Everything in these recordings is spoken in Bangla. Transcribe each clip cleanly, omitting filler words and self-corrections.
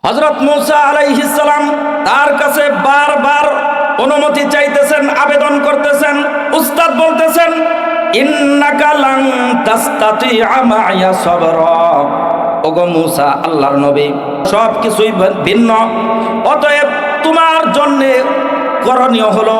হযরত মূসা আলাইহিস সালাম তার কাছে বারবার অনুমতি চাইতেছেন, আবেদন করতেছেন। উস্তাদ বলতেছেন, ইন্নাকা লান তাসতাতিআ মা'ইয়া সাবরা। ওগো মূসা, আল্লাহর নবী, সব কিছুই ভিন্ন, অতএব তোমার জন্য করণীয় হলো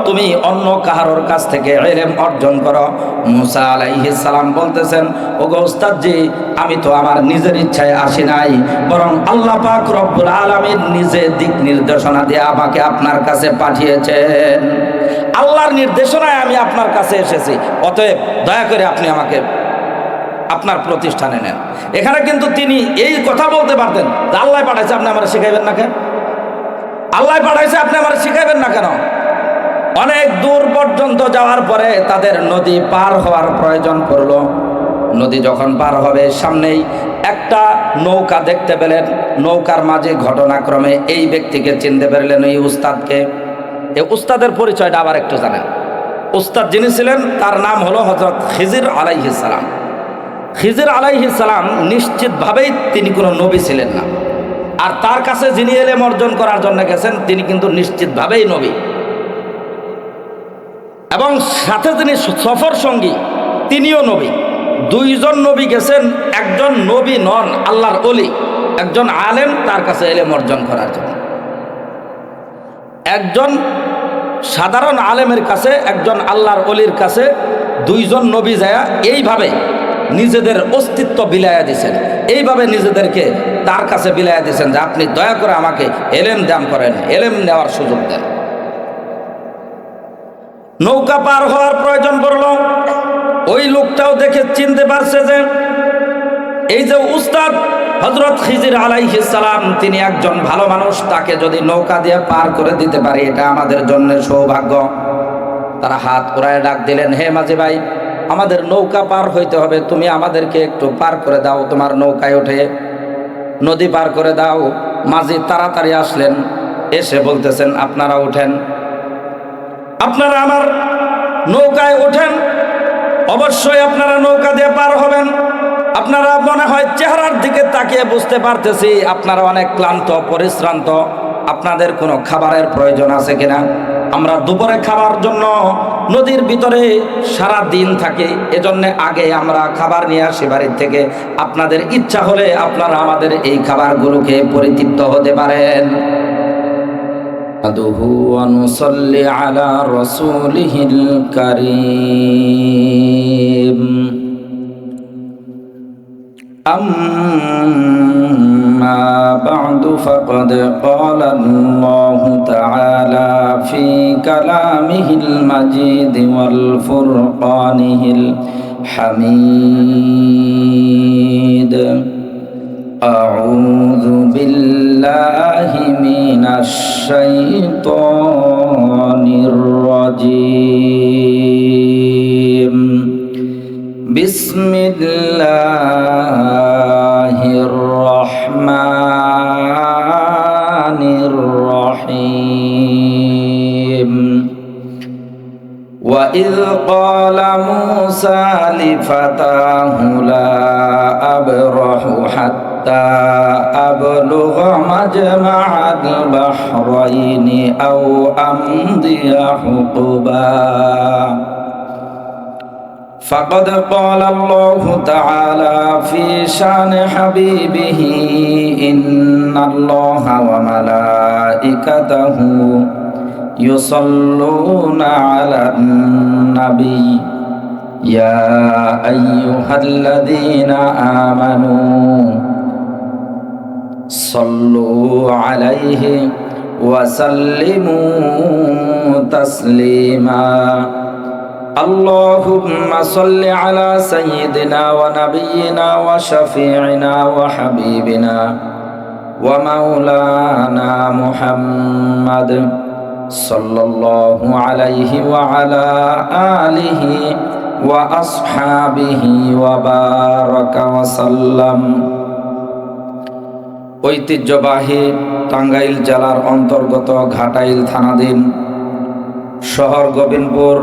তুমি অন্য কাহারোর কাছ থেকে ইলম অর্জন করো। মূসা আলাইহিস সালাম বলতেছেন, ওগো উস্তাদজি, আমি তো আমার নিজের ইচ্ছায় আসি নাই, বরং আল্লাহ পাক রব্বুল আলামিন নিজে দিক নির্দেশনা দিয়ে আমাকে আপনার কাছে পাঠিয়েছেন। আল্লাহর নির্দেশনায় আমি আপনার কাছে এসেছি, অতএব দয়া করে আপনি আমাকে আপনার প্রতিষ্ঠানে নেন। এখানে কিন্তু তিনি এই কথা বলতে পারতেন, আল্লাহ পাঠাইছে, আপনি আমার শিখাইবেন না কেন? আল্লাহ পাঠাইছে, আপনি আমার শিখাইবেন না কেন? অনেক দূর পর্যন্ত যাওয়ার পরে তাদের নদী পার হওয়ার প্রয়োজন পড়লো। নদী যখন পার হবে, সামনেই একটা নৌকা দেখতে পেলেন। নৌকার মাঝে ঘটনাক্রমে এই ব্যক্তিকে চিনতে পারলেন, এই উস্তাদকে। এই উস্তাদের পরিচয়টা আবার একটু জানেন। উস্তাদ যিনি ছিলেন তার নাম হলো হযরত খিজির আলাইহিস সালাম। খিজির আলাইহিস সালাম নিশ্চিতভাবেই তিনি কোনো নবী ছিলেন না, আর তার কাছে যিনি ইলম অর্জন করার জন্য গেছেন তিনি কিন্তু নিশ্চিতভাবেই নবী। এবং সাথে যিনি সফর সঙ্গী তিনিও নবী। দুইজন নবী গেছেন, একজন নবী নন, আল্লাহর ওলি, একজন আলেম তার কাছে ইলম অর্জন করার জন্য। একজন সাধারণ আলেমের কাছে, একজন আল্লাহর ওলির কাছে দুইজন নবী যায় এইভাবে নিজেদের অস্তিত্ব বিলাইয়া দিয়েছেন, এইভাবে নিজেদেরকে তার কাছে বিলাইয়া দিয়েছেন যে আপনি দয়া করে আমাকে ইলম দান করেন, ইলম নেওয়ার সুযোগ দেন। নৌকা পার হওয়ার প্রয়োজন পড়ল। ওই লোকটাও দেখে চিনতে পারছে যে এই যে উস্তাদ হযরত খিজির আলাইহিস সালাম, তিনি একজন ভালো মানুষ, তাকে যদি নৌকা দিয়ে পার করে দিতে পারি এটা আমাদের জন্য সৌভাগ্য। তারা হাত উড়ায় ডাক দিলেন, হে মাঝি ভাই, আমাদের নৌকা পার হইতে হবে, তুমি আমাদেরকে একটু পার করে দাও, তোমার নৌকায় উঠে নদী পার করে দাও। মাঝি তাড়াতাড়ি আসলেন, এসে বলতেছেন, আপনারা উঠেন, আপনারা আমার নৌকায় ওঠেন, অবশ্যই আপনারা নৌকা দিয়ে পার হবেন। আপনারা মনে হয় চেহারার দিকে তাকিয়ে বুঝতে পারতেছি আপনারা অনেক ক্লান্ত, পরিশ্রান্ত, আপনাদের কোনো খাবারের প্রয়োজন আছে কিনা? আমরা দুপুরে খাবার জন্য নদীর ভিতরে সারা দিন থাকি, এজন্য আগে আমরা খাবার নিয়ে আসি বাড়ির থেকে। আপনাদের ইচ্ছা হলে আপনারা আমাদের এই খাবারগুলোকে পরিতৃপ্ত হতে পারেন। আদহু ওয়া নুসাল্লি আলা রাসূলিহিল কারীম। أما بعد فقد قال الله تعالى في كلامه المجيد والفرقانه الحميد أعوذ بالله من الشيطان الرجيم بسم الله الرحمن الرحيم وإذ قال موسى لفتاه لا أبرح حتى أبلغ مجمع البحرين أو أمضي حقبا فقد قال الله تعالى في شان حبيبه إن الله وملائكته يصلون على النبي يا أيها الذين آمنوا صلوا عليه وسلموا تسليما اللهم صل على سيدنا ونبينا وشفيعنا وحبيبنا ومولانا محمد صلى الله عليه وعلى آله وأصحابه وبارك وسلم। ঐতিহ্যবাহী টাঙ্গাইল জেলার অন্তর্গত ঘাটাইল থানাধীন শহর গোবিন্দপুর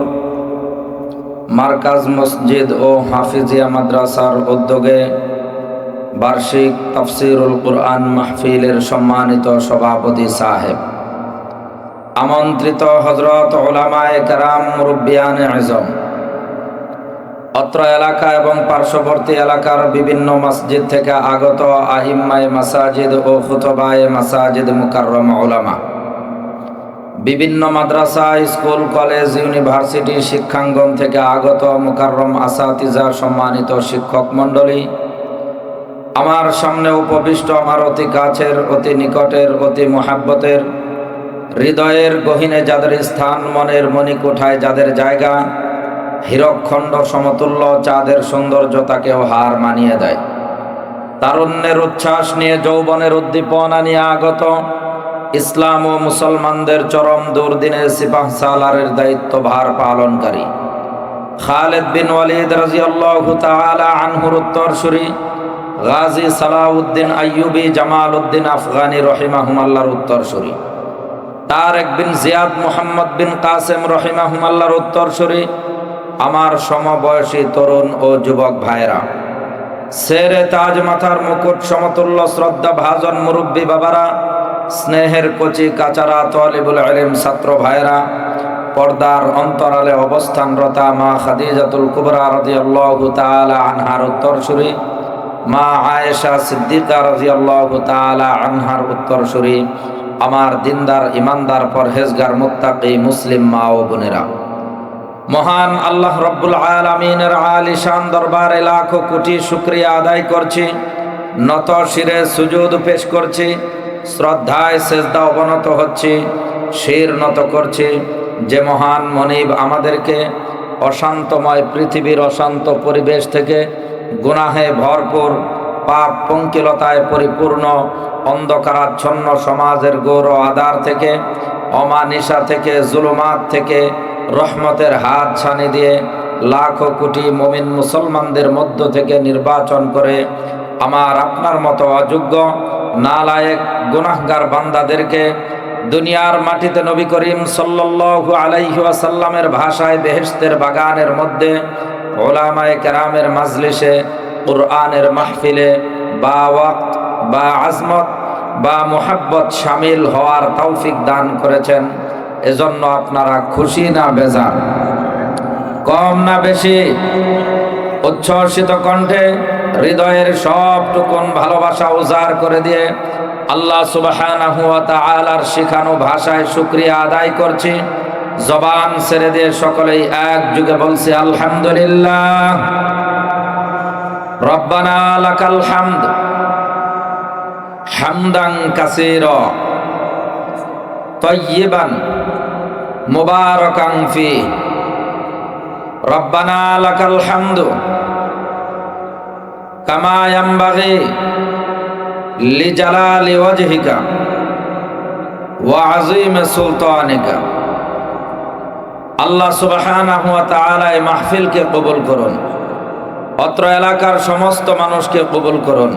মার্কাজ মসজিদ ও হাফিজিয়া মাদ্রাসার উদ্যোগে বার্ষিক তাফসীরুল কুরআন মাহফিলের সম্মানিত সভাপতি সাহেব, আমন্ত্রিত হযরত উলামায়ে কেরাম, মুরব্বিয়ানে আযম, অত্র এলাকা এবং পার্শ্ববর্তী এলাকার বিভিন্ন মসজিদ থেকে আগত আহিম্মায়ে মাসাজিদ ও খুতবায়ে মাসাজিদ, মুকাররম উলামা, বিভিন্ন মাদ্রাসা, স্কুল, কলেজ, ইউনিভার্সিটি, শিক্ষাঙ্গন থেকে আগত মুকাররম আসাতিজা, সম্মানিত শিক্ষক মণ্ডলী, আমার সামনে উপবিষ্ট আমার অতি কাছের, অতি নিকটের, অতি মোহাব্বতের, হৃদয়ের গহীনে যাদের স্থান, মনের মণিকোঠায় যাদের জায়গা, হীরকখণ্ড সমতুল্য চাঁদের সৌন্দর্যতাকেও হার মানিয়ে দেয়, তারুণ্যের উচ্ছ্বাস নিয়ে, যৌবনের উদ্দীপনা নিয়ে আগত ইসলাম ও মুসলমানদের চরম দুর্দিনে সিপাহ সালারের দায়িত্বভার পালনকারী খালিদ বিন ওয়ালিদ রাদিয়াল্লাহু তাআলা আনহুর উত্তরসূরি গাজী সালাউদ্দিন আইয়ুবী জামালউদ্দিন আফগানি রহিমাহুমাল্লাহর উত্তরসূরি তারেক বিন জিয়াদ মুহাম্মদ বিন কাসেম রহিমাহুমাল্লাহর উত্তরসূরি আমার সমবয়সী তরুণ ও যুবক ভাইরা, শেরে তাজ, মাথার মুকুট সমতুল্য শ্রদ্ধা ভাজন মুরব্বী বাবারা, স্নেহের কচি কাচারা তালিবুল ইলম ছাত্র ভাইরা, পর্দার অন্তরালে অবস্থানরতা মা খাদিজাতুল কুবরা রাদিয়াল্লাহু তাআলা আনহার উত্তরসূরি, মা আয়েশা সিদ্দিকা রাদিয়াল্লাহু তাআলা আনহার উত্তরসূরি, আমার দিনদার, ইমানদার, পরহেজগার, মুত্তাকি মুসলিম মা ও বোনেরা, মহান আল্লাহ রব্বুল আলামিনের আলিশান দরবারে লাখো কোটি শুকরিয়া আদায় করছি, নত শিরে সুজুদ পেশ করছি, শ্রদ্ধায় সেজদা অবনত হচ্ছি, শির নত করছি। যে মহান মনিব আমাদেরকে অশান্তময় পৃথিবীর অশান্ত পরিবেশ থেকে, গুনাহে ভরপুর, পাপ পঙ্কিলতায় পরিপূর্ণ অন্ধকারাচ্ছন্ন সমাজের গৌর আধার থেকে, অমানিসা থেকে, জুলুমাত থেকে রহমতের হাত ছানি দিয়ে লাখো কোটি মুমিন মুসলমানদের মধ্য থেকে নির্বাচন করে আমার আপনার মতো অযোগ্য, নালায়েক, গুনাহগার বান্দাদেরকে দুনিয়ার মাটিতে নবী করিম সাল্লাল্লাহু আলাইহি ওয়াসাল্লামের ভাষায় বেহেশতের বাগানের মধ্যে, উলামায়ে কেরামের মাজলিসে, কুরআনের মাহফিলে বা ওয়াক্ত বা আজমত বা মুহাব্বত শামিল হওয়ার তৌফিক দান করেছেন। এজন্য আপনারা খুশি না বেজার, কম না বেশি? উচ্ছ্বসিত কণ্ঠে হৃদয়ের সবটুকুন ভালোবাসা উজাড় করে দিয়ে আল্লাহ সুবহানাহু ওয়া তাআলার শিখানো ভাষায় শুকরিয়া আদায় করছি। জবান ছেড়ে দিয়ে সকলেই এক যুগে বলছি আলহামদুলিল্লাহ। রব্বানা লাকাল হামদ হামদান কাসীরা তাইয়িবান মুবারাকান ফি। রব্বানা লাকাল হামদু কামা ইয়ানবাগি লিজালালি ওয়াজহিকা ওয়া আযীমি সুলতানিকা। আল্লাহ সুবহানাহু ওয়া তাআলা এই মাহফিলকে কবুল করুন, অত্র এলাকার সমস্ত মানুষকে কবুল করুন।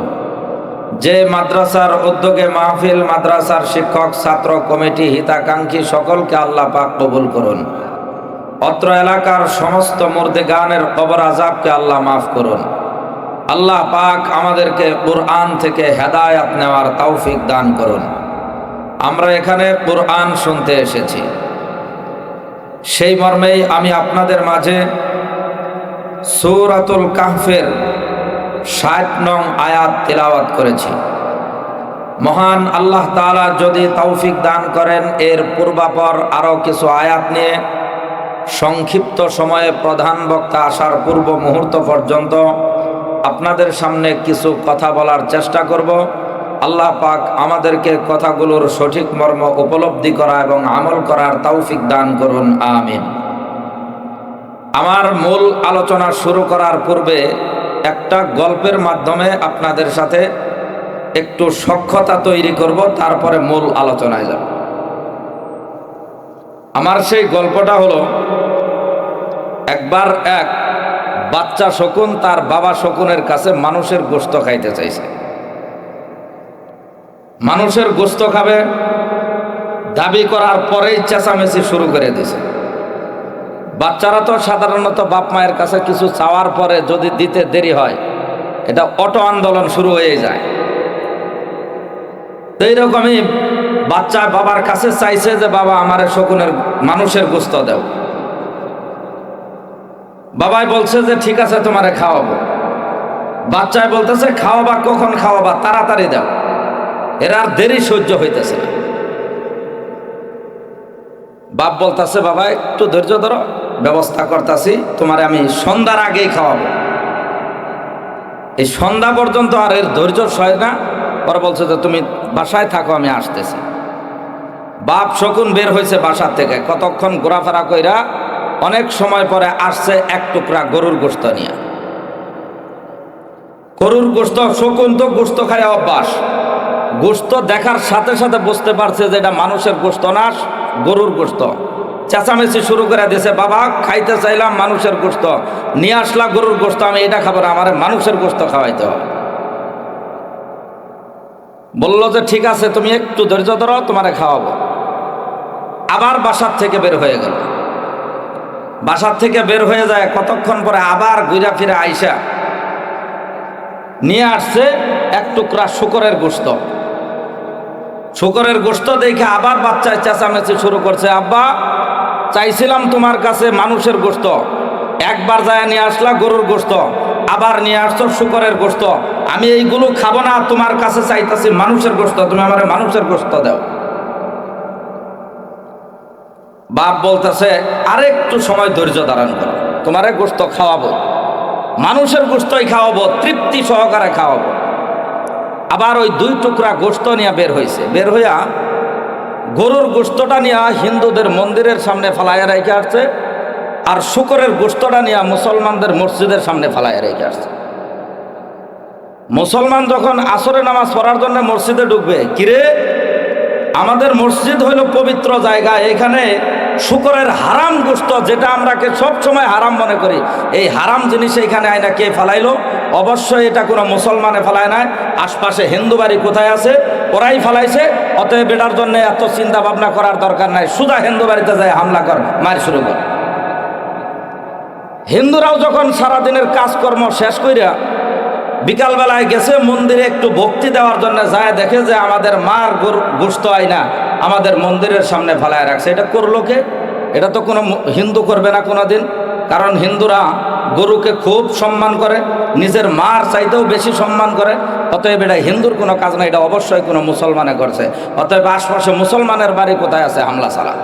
যে মাদ্রাসার উদ্যোগে মাহফিল, মাদ্রাসার শিক্ষক, ছাত্র, কমিটি, হিতাকাঙ্ক্ষী সকলকে আল্লাহ পাক কবুল করুন। অত্র এলাকার সমস্ত মুর্দেগানের কবর আযাবকে আল্লাহ মাফ করুন। আল্লাহ পাক আমাদেরকে কুরআন থেকে হেদায়াত নেওয়ার তৌফিক দান করুন। আমরা এখানে কুরআন শুনতে এসেছি, সেই মর্মেই আমি আপনাদের মাঝে সূরাতুল কাহফের ৬০ নং আয়াত তিলাওয়াত করেছি। মহান আল্লাহ তাআলা যদি তৌফিক দান করেন, এর পূর্বাপর আরও কিছু আয়াত নিয়ে সংক্ষিপ্ত সময়ে প্রধান বক্তা আসার পূর্ব মুহূর্ত পর্যন্ত আপনাদের সামনে কিছু কথা বলার চেষ্টা করব। আল্লাহ পাক আমাদেরকে কথাগুলোর সঠিক মর্ম উপলব্ধি করা এবং আমল করার তৌফিক দান করুন, আমিন। আমার মূল আলোচনা শুরু করার পূর্বে একটা গল্পের মাধ্যমে আপনাদের সাথে একটু সখ্যতা তৈরি করব, তারপরে মূল আলোচনায় যাব। আমার সেই গল্পটা হলো, একবার এক বাচ্চা শকুন তার বাবা শকুনের কাছে মানুষের গোশত খাইতে চাইছে। মানুষের গোশত খাবে দাবি করার পরেই চেঁচামেচি শুরু করে দিয়েছে। বাচ্চারা তো সাধারণত বাপ মায়ের কাছে কিছু চাওয়ার পরে যদি দিতে দেরি হয় এটা অটো আন্দোলন শুরু হয়ে যায়। তো এইরকমই বাচ্চা বাবার কাছে চাইছে যে বাবা আমার শকুনের মানুষের গোস্ত দাও। বাবাই বলছে যে ঠিক আছে তোমারে খাওয়াবো। বাচ্চায় বলতেছে খাওয়াবা, কখন খাওয়াবা, তাড়াতাড়ি দাও। এরা আর দেরি সহ্য হইতেছে না। বাপ বলতেছে বাবা একটু ধৈর্য ধরো, ব্যবস্থা করতেছি, তোমারে আমি সন্ধ্যার আগেই খাওয়াবো। এই সন্ধ্যা পর্যন্ত আর এর ধৈর্য সয় না। পরে বলছে যে তুমি বাসায় থাকো, আমি আসতেছি। বাপ শকুন বের হয়েছে বাসার থেকে, কতক্ষণ ঘোরাফেরা কইরা অনেক সময় পরে আসছে এক টুকরা গরুর গোশত নিয়ে। গরুর গোশত, শকুন তো গোশত খায় অভ্যাস। গোশত দেখার সাথে সাথে বুঝতে পারছে যে এটা মানুষের গোশত না, গরুর গোশত। চেঁচামেচি শুরু করে দিয়েছে, বাবা খাইতে চাইলাম মানুষের গোশত, নিয়ে আসলা গরুর গোশত, আমি এটা খাবো না, আমার মানুষের গোশত খাওয়াইতে হবে। বললো যে ঠিক আছে তুমি একটু ধৈর্য ধরো, তোমারে খাওয়াবো। আবার বাসার থেকে বের হয়ে গেল। বাসার থেকে বের হয়ে যায়, কতক্ষণ পরে আবার ঘুরা ফিরে আইসা নিয়ে আসছে এক টুকরা শূকরের গোশত। শূকরের গোশত দেখে আবার বাচ্চায় চেঁচামেচি শুরু করছে, আব্বা চাইছিলাম তোমার কাছে মানুষের গোশত, একবার যায় নিয়ে আসলা গরুর গোশত, আবার নিয়ে আসছো শূকরের গোশত, আমি এইগুলো খাবো না, তোমার কাছে চাইতেছি মানুষের গোশত, তুমি আমার মানুষের গোশত দাও। বাপ বলতেছে আরেকটু সময় ধৈর্য ধারণ করো, তোমারে গোশত খাওয়াবো, মানুষের গোশতই খাওয়াবো, তৃপ্তি সহকারে খাওয়াবো। আবার ওই দুই টুকরা গোশত নিয়ে বের হয়েছে। বের হইয়া গরুর গোশতটা নিয়ে হিন্দুদের মন্দিরের সামনে ফালাইয়া রেখে আসছে, আর শূকরের গোশতটা নিয়ে মুসলমানদের মসজিদের সামনে ফালাইয়া রেখে আসছে। মুসলমান যখন আসরে নামাজ পড়ার জন্য মসজিদে ঢুকবে, কিরে আমাদের মসজিদ হইল পবিত্র জায়গা, এখানে শূকরের হারাম গোশত, যেটা আমরাকে সব সময় হারাম মনে করি, এই হারাম জিনিস এখানে আয়না কে ফালাইলো? অবশ্যই এটা কোনো মুসলমানে ফালায় নাই, আশপাশে হিন্দু বাড়ি কোথায় আছে ওরাই ফালাইছে। অতএব এটার জন্য এত চিন্তা ভাবনা করার দরকার নাই, সুদা হিন্দু বাড়িতে যায় হামলা কর, মার শুরু কর। হিন্দুরাও যখন সারাদিনের কাজকর্ম শেষ কইরা বিকালবেলায় গেছে মন্দিরে একটু ভক্তি দেওয়ার জন্য, যায় দেখে যে আমাদের মার গোশত আইনা আমাদের মন্দিরের সামনে ফেলায় রাখছে। এটা করলো কে? এটা তো কোনো হিন্দু করবে না কোনোদিন, কারণ হিন্দুরা গরুকে খুব সম্মান করে, নিজের মার চাইতেও বেশি সম্মান করে। অতএব এটা হিন্দুর কোনো কাজ না, এটা অবশ্যই কোনো মুসলমানে করছে। অতএব আশপাশে মুসলমানের বাড়ি কোথায় আছে হামলা চালা।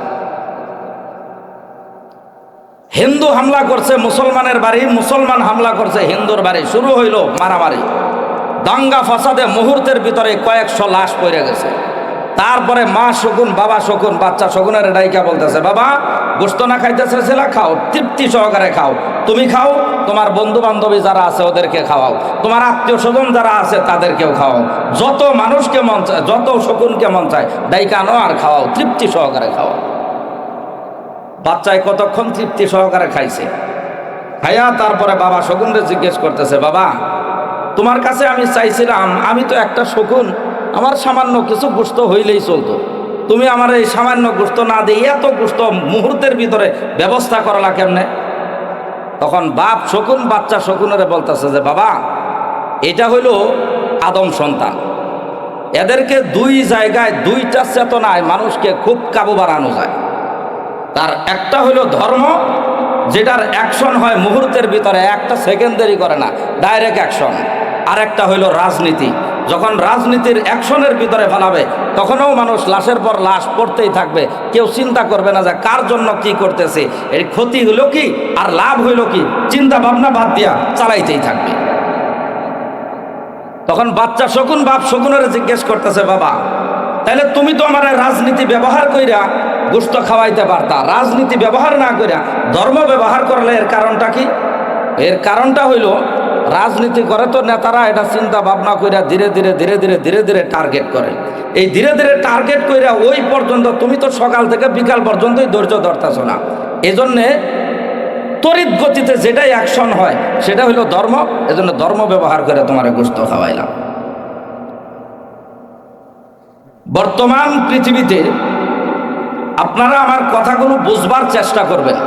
হিন্দু হামলা করছে মুসলমানের বাড়ি, মুসলমান হামলা করছে হিন্দুর বাড়ি, শুরু হইল মারামারি, দাঙ্গা ফাসাদে মুহূর্তের ভিতরে কয়েকশো লাশ পড়ে গেছে। তারপরে মা শকুন, বাবা শকুন, বাচ্চা শকুনের ডাইকা বলতেছে, বাবা গোশত না খাইতে চাইছিলা, খাও, তৃপ্তি সহকারে খাও, তুমি খাও, তোমার বন্ধু বান্ধবী যারা আছে ওদেরকে খাওয়াও, তোমার আত্মীয় স্বজন যারা আছে তাদেরকেও খাওয়াও, যত মানুষকে মন চায়, যত শকুনকে মন চায় ডাইকা আনো আর খাওয়াও, তৃপ্তি সহকারে খাওয়াও। বাচ্চায় কতক্ষণ তৃপ্তি সহকারে খাইছে। খাইয়া তারপরে বাবা শকুনরে জিজ্ঞেস করতেছে, বাবা তোমার কাছে আমি চাইছিলাম, আমি তো একটা শকুন, আমার সামান্য কিছু গোশত হইলেই চলতো, তুমি আমার এই সামান্য গোশত না দিয়ে এত গোশত মুহূর্তের ভিতরে ব্যবস্থা করালা কেমনে? তখন বাপ শকুন বাচ্চা শকুনের বলতেছে যে, বাবা এটা হইল আদম সন্তান, এদেরকে দুই জায়গায় দুইটা চেতনায় মানুষকে খুব কাবু বানানো যায়। তার একটা হইলো ধর্ম, যেটার অ্যাকশন হয় মুহূর্তের ভিতরে, একটা সেকেন্ড দেরি করে না, ডাইরেক্ট অ্যাকশন। আর একটা হইলো রাজনীতি, যখন রাজনীতির অ্যাকশনের ভিতরে ফেলাবে তখনও মানুষ লাশের পর লাশ পড়তেই থাকবে, কেউ চিন্তা করবে না যে কার জন্য কি করতেছে, এর ক্ষতি হইলো কি আর লাভ হইলো কি, চিন্তা ভাবনা বাদ দিয়া চালাইতেই থাকবে। তখন বাচ্চা শকুন বাপ শকুনের জিজ্ঞেস করতেছে, বাবা তাহলে তুমি তো আমার রাজনীতি ব্যবহার কইরা গোশত খাওয়াইতে পারতা, রাজনীতি ব্যবহার না কইরা ধর্ম ব্যবহার করলে এর কারণটা কি? এর কারণটা হইল রাজনীতি করে তো নেতারা এটা চিন্তা ভাবনা কইরা ধীরে ধীরে ধীরে ধীরে ধীরে ধীরে টার্গেট করে, এই ধীরে ধীরে টার্গেট কইরা ওই পর্যন্ত তুমি তো সকাল থেকে বিকাল পর্যন্তই ধৈর্য ধরতেছ না, এজন্যে তড়িৎ গতিতে যেটাই অ্যাকশন হয় সেটা হইল ধর্ম, এজন্য ধর্ম ব্যবহার করে তোমার গোশত খাওয়াইলাম। বর্তমান পৃথিবীতে আপনারা আমার কথাগুলো বুঝবার চেষ্টা করবেন।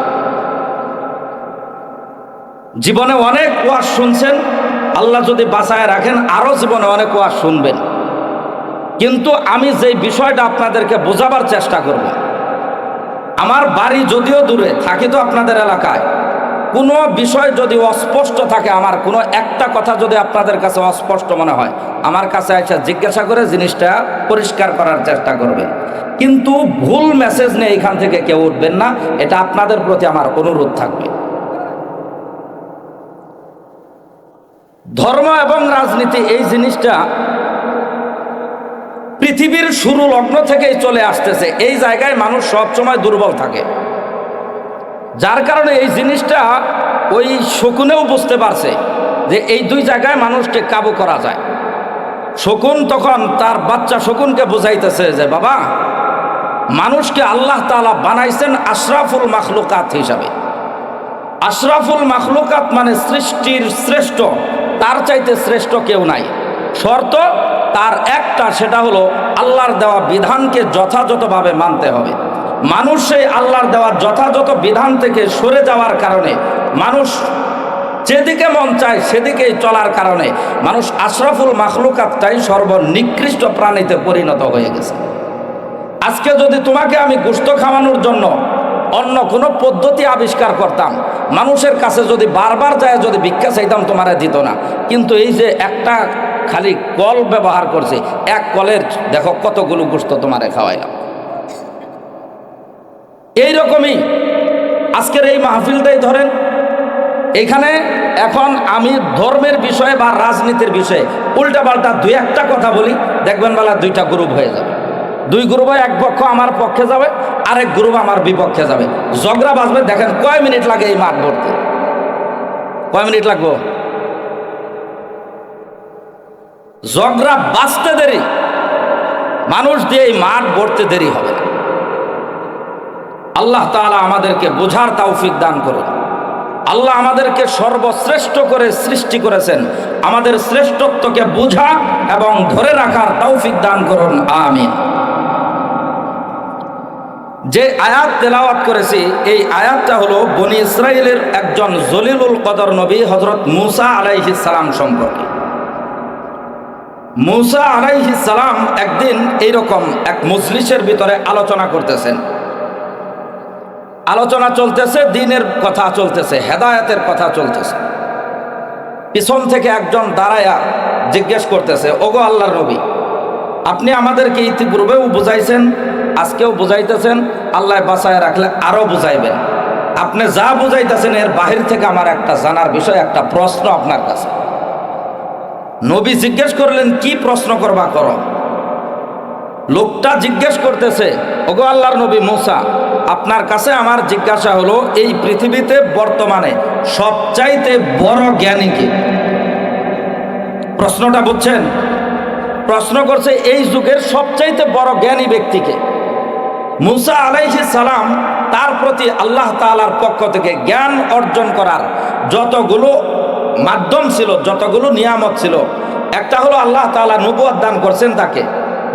জীবনে অনেক ওয়াজ শুনছেন, আল্লাহ যদি বাঁচায় রাখেন আরও জীবনে অনেক ওয়াজ শুনবেন। কিন্তু আমি যেই বিষয়টা আপনাদেরকে বোঝাবার চেষ্টা করব, আমার বাড়ি যদিও দূরে থাকি, তো আপনাদের এলাকায় কোনো বিষয় যদি অস্পষ্ট থাকে, আমার কোনো একটা কথা যদি আপনাদের কাছে অস্পষ্ট মনে হয়, আমার কাছে এসে জিজ্ঞাসা করে জিনিসটা পরিষ্কার করার চেষ্টা করবেন। কিন্তু ভুল মেসেজ নিয়ে এখান থেকে কেউ উঠবেন না, এটা আপনাদের প্রতি আমার অনুরোধ থাকবে। ধর্ম এবং রাজনীতি এই জিনিসটা পৃথিবীর শুরু লগ্ন থেকেই চলে আসতেছে। এই জায়গায় মানুষ সবসময় দুর্বল থাকে, যার কারণে এই জিনিসটা ওই শকুনেও বুঝতে পারছে যে এই দুই জায়গায় মানুষকে কাবু করা যায়। শকুন তখন তার বাচ্চা শকুনকে বুঝাইতেছে যে বাবা, মানুষকে আল্লাহ তাআলা বানাইছেন আশরাফুল মাখলুকাত হিসাবে। আশরাফুল মাখলুকাত মানে সৃষ্টির শ্রেষ্ঠ, তার চাইতে শ্রেষ্ঠ কেউ নাই। শর্ত তার একটা, সেটা হলো আল্লাহর দেওয়া বিধানকে যথাযথভাবে মানতে হবে। মানুষ সেই আল্লাহর দেওয়া যথাযথ বিধান থেকে সরে যাওয়ার কারণে, মানুষ যেদিকে মন চায় সেদিকেই চলার কারণে মানুষ আশরাফুল মাখলুকাতটাই সর্বনিকৃষ্ট প্রাণীতে পরিণত হয়ে গেছে। আজকে যদি তোমাকে আমি গোশত খাওয়ানোর জন্য অন্য কোনো পদ্ধতি আবিষ্কার করতাম, মানুষের কাছে যদি বারবার যায় যদি ভিক্ষা চাইতাম, তোমারে দিত না। কিন্তু এই যে একটা খালি কল ব্যবহার করছে, এক কলের দেখো কতগুলো গোশত তোমারে খাওয়াইলাম। এইরকমই আজকের এই মাহফিলটাই ধরেন, এখানে এখন আমি ধর্মের বিষয়ে বা রাজনীতির বিষয়ে উল্টাপাল্টা দুই একটা কথা বলি, দেখবেন বেলা দুইটা গ্রুপ হয়ে যাবে। দুই গ্রুপে এক পক্ষ আমার পক্ষে যাবে, আরেক গ্রুপ আমার বিপক্ষে যাবে, ঝগড়া বাজবে। দেখেন কয় মিনিট লাগে এই মাঠ ভরতে, কয় মিনিট লাগবো? ঝগড়া বাঁচতে দেরি, মানুষ দিয়ে এই মাঠ ভরতে দেরি হবে না। আল্লাহ তাআলা আমাদেরকে বোঝার তৌফিক দান করুন। আল্লাহ আমাদেরকে সর্বশ্রেষ্ঠ করে সৃষ্টি করেছেন, আমাদের শ্রেষ্ঠত্বকে বোঝা এবং ধরে রাখার তৌফিক দান করুন, আমিন। যে আয়াত তেলাওয়াত করেছি, এই আয়াতটা হলো বনি ইসরাইলের একজন জলিলুল কদর নবী হযরত মূসা আলাইহিস সালাম সম্পর্কে। মূসা আলাইহিস সালাম একদিন এইরকম এক মজলিসের ভিতরে আলোচনা করতেছেন। আলোচনা চলতেছে, দ্বীনের কথা চলতেছে, হেদায়েতের কথা চলতেছে। পিছন থেকে একজন দাঁড়ায়া জিজ্ঞেস করতেছে, ওগো আল্লাহর নবী, আপনি আমাদেরকে ইতিপূর্বেও বুঝাইছেন, আজকেও বুঝাইতেছেন, আল্লাহ বাঁচায় রাখলে আরো বুঝাইবেন। আপনি যা বুঝাইতেছেন এর বাহির থেকে আমার একটা জানার বিষয়, একটা প্রশ্ন আপনার কাছে। নবী জিজ্ঞেস করলেন, কি প্রশ্ন করবা করো। লোকটা জিজ্ঞেস করতেছে, ওগো আল্লাহর নবী মূসা, আপনার কাছে আমার জিজ্ঞাসা হলো, এই পৃথিবীতে বর্তমানে সবচাইতে বড় জ্ঞানী কে? প্রশ্নটা বুঝছেন? প্রশ্ন করছে এই যুগের সবচাইতে বড় জ্ঞানী ব্যক্তিকে। মূসা আলাইহিস সালাম, তার প্রতি আল্লাহ তাআলার পক্ষ থেকে জ্ঞান অর্জন করার যতগুলো মাধ্যম ছিল, যতগুলো নিয়ামত ছিল, একটা হলো আল্লাহ তাআলা নবুয়ত দান করছেন তাকে,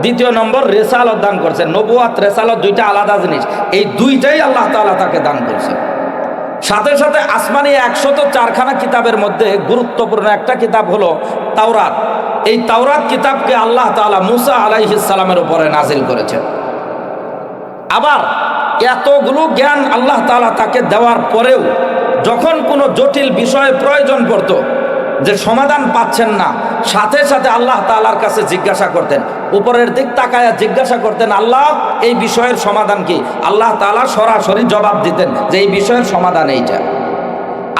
দ্বিতীয় নম্বর রিসালাত দান করছেন। নবুয়ত রিসালাত দুইটা আলাদা জিনিস, এই দুইটাই আল্লাহ তাআলা তাকে দান করছেন। সাথে সাথে আসমানি 104খানা কিতাবের মধ্যে গুরুত্বপূর্ণ একটা কিতাব হলো তাওরাত। এই তাওরাত কিতাবকে আল্লাহ তাআলা মূসা আলাইহিস সালামের উপরে নাজিল করেছেন। আবার এতগুলো জ্ঞান আল্লাহ তাআলা তাকে দেওয়ার পরেও যখন কোনো জটিল বিষয়ে প্রয়োজন পড়তো, যে সমাধান পাচ্ছেন না, সাথে সাথে আল্লাহ তাআলার কাছে জিজ্ঞাসা করতেন, উপরের দিক তাকায়া জিজ্ঞাসা করতেন, আল্লাহ এই বিষয়ের সমাধান কি? আল্লাহ তাআলা সরাসরি জবাব দিতেন যে এই বিষয়ের সমাধান এইটা।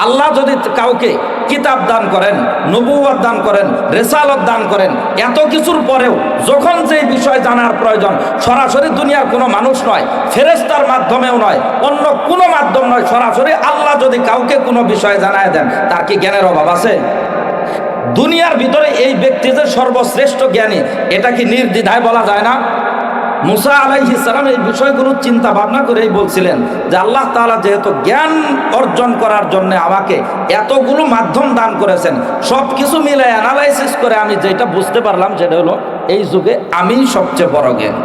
আল্লাহ যদি কাউকে কিতাব দান করেন, নবুয়ত দান করেন, রিসালাত দান করেন, এত কিছুর পরেও যখন যে বিষয় জানার প্রয়োজন, সরাসরি দুনিয়ার কোনো মানুষ নয়, ফেরেশতার মাধ্যমেও নয়, অন্য কোনো মাধ্যম নয়, সরাসরি আল্লাহ যদি কাউকে কোনো বিষয় জানায় দেন, তার কি জ্ঞানের অভাব আছে? দুনিয়ার ভিতরে এই ব্যক্তি যে সর্বশ্রেষ্ঠ জ্ঞানী, এটা কি নির্দ্বিধায় বলা যায় না? মূসা আলাইহিস সালাম এই বিষয়গুলো চিন্তা ভাবনা করেই বলছিলেন যে আল্লাহ তাআলা যেহেতু জ্ঞান অর্জন করার জন্য আমাকে এতগুলো মাধ্যম দান করেছেন, সব কিছু মিলে অ্যানালাইসিস করে আমি যেটা বুঝতে পারলাম সেটা হলো এই যুগে আমি সবচেয়ে বড় জ্ঞানী।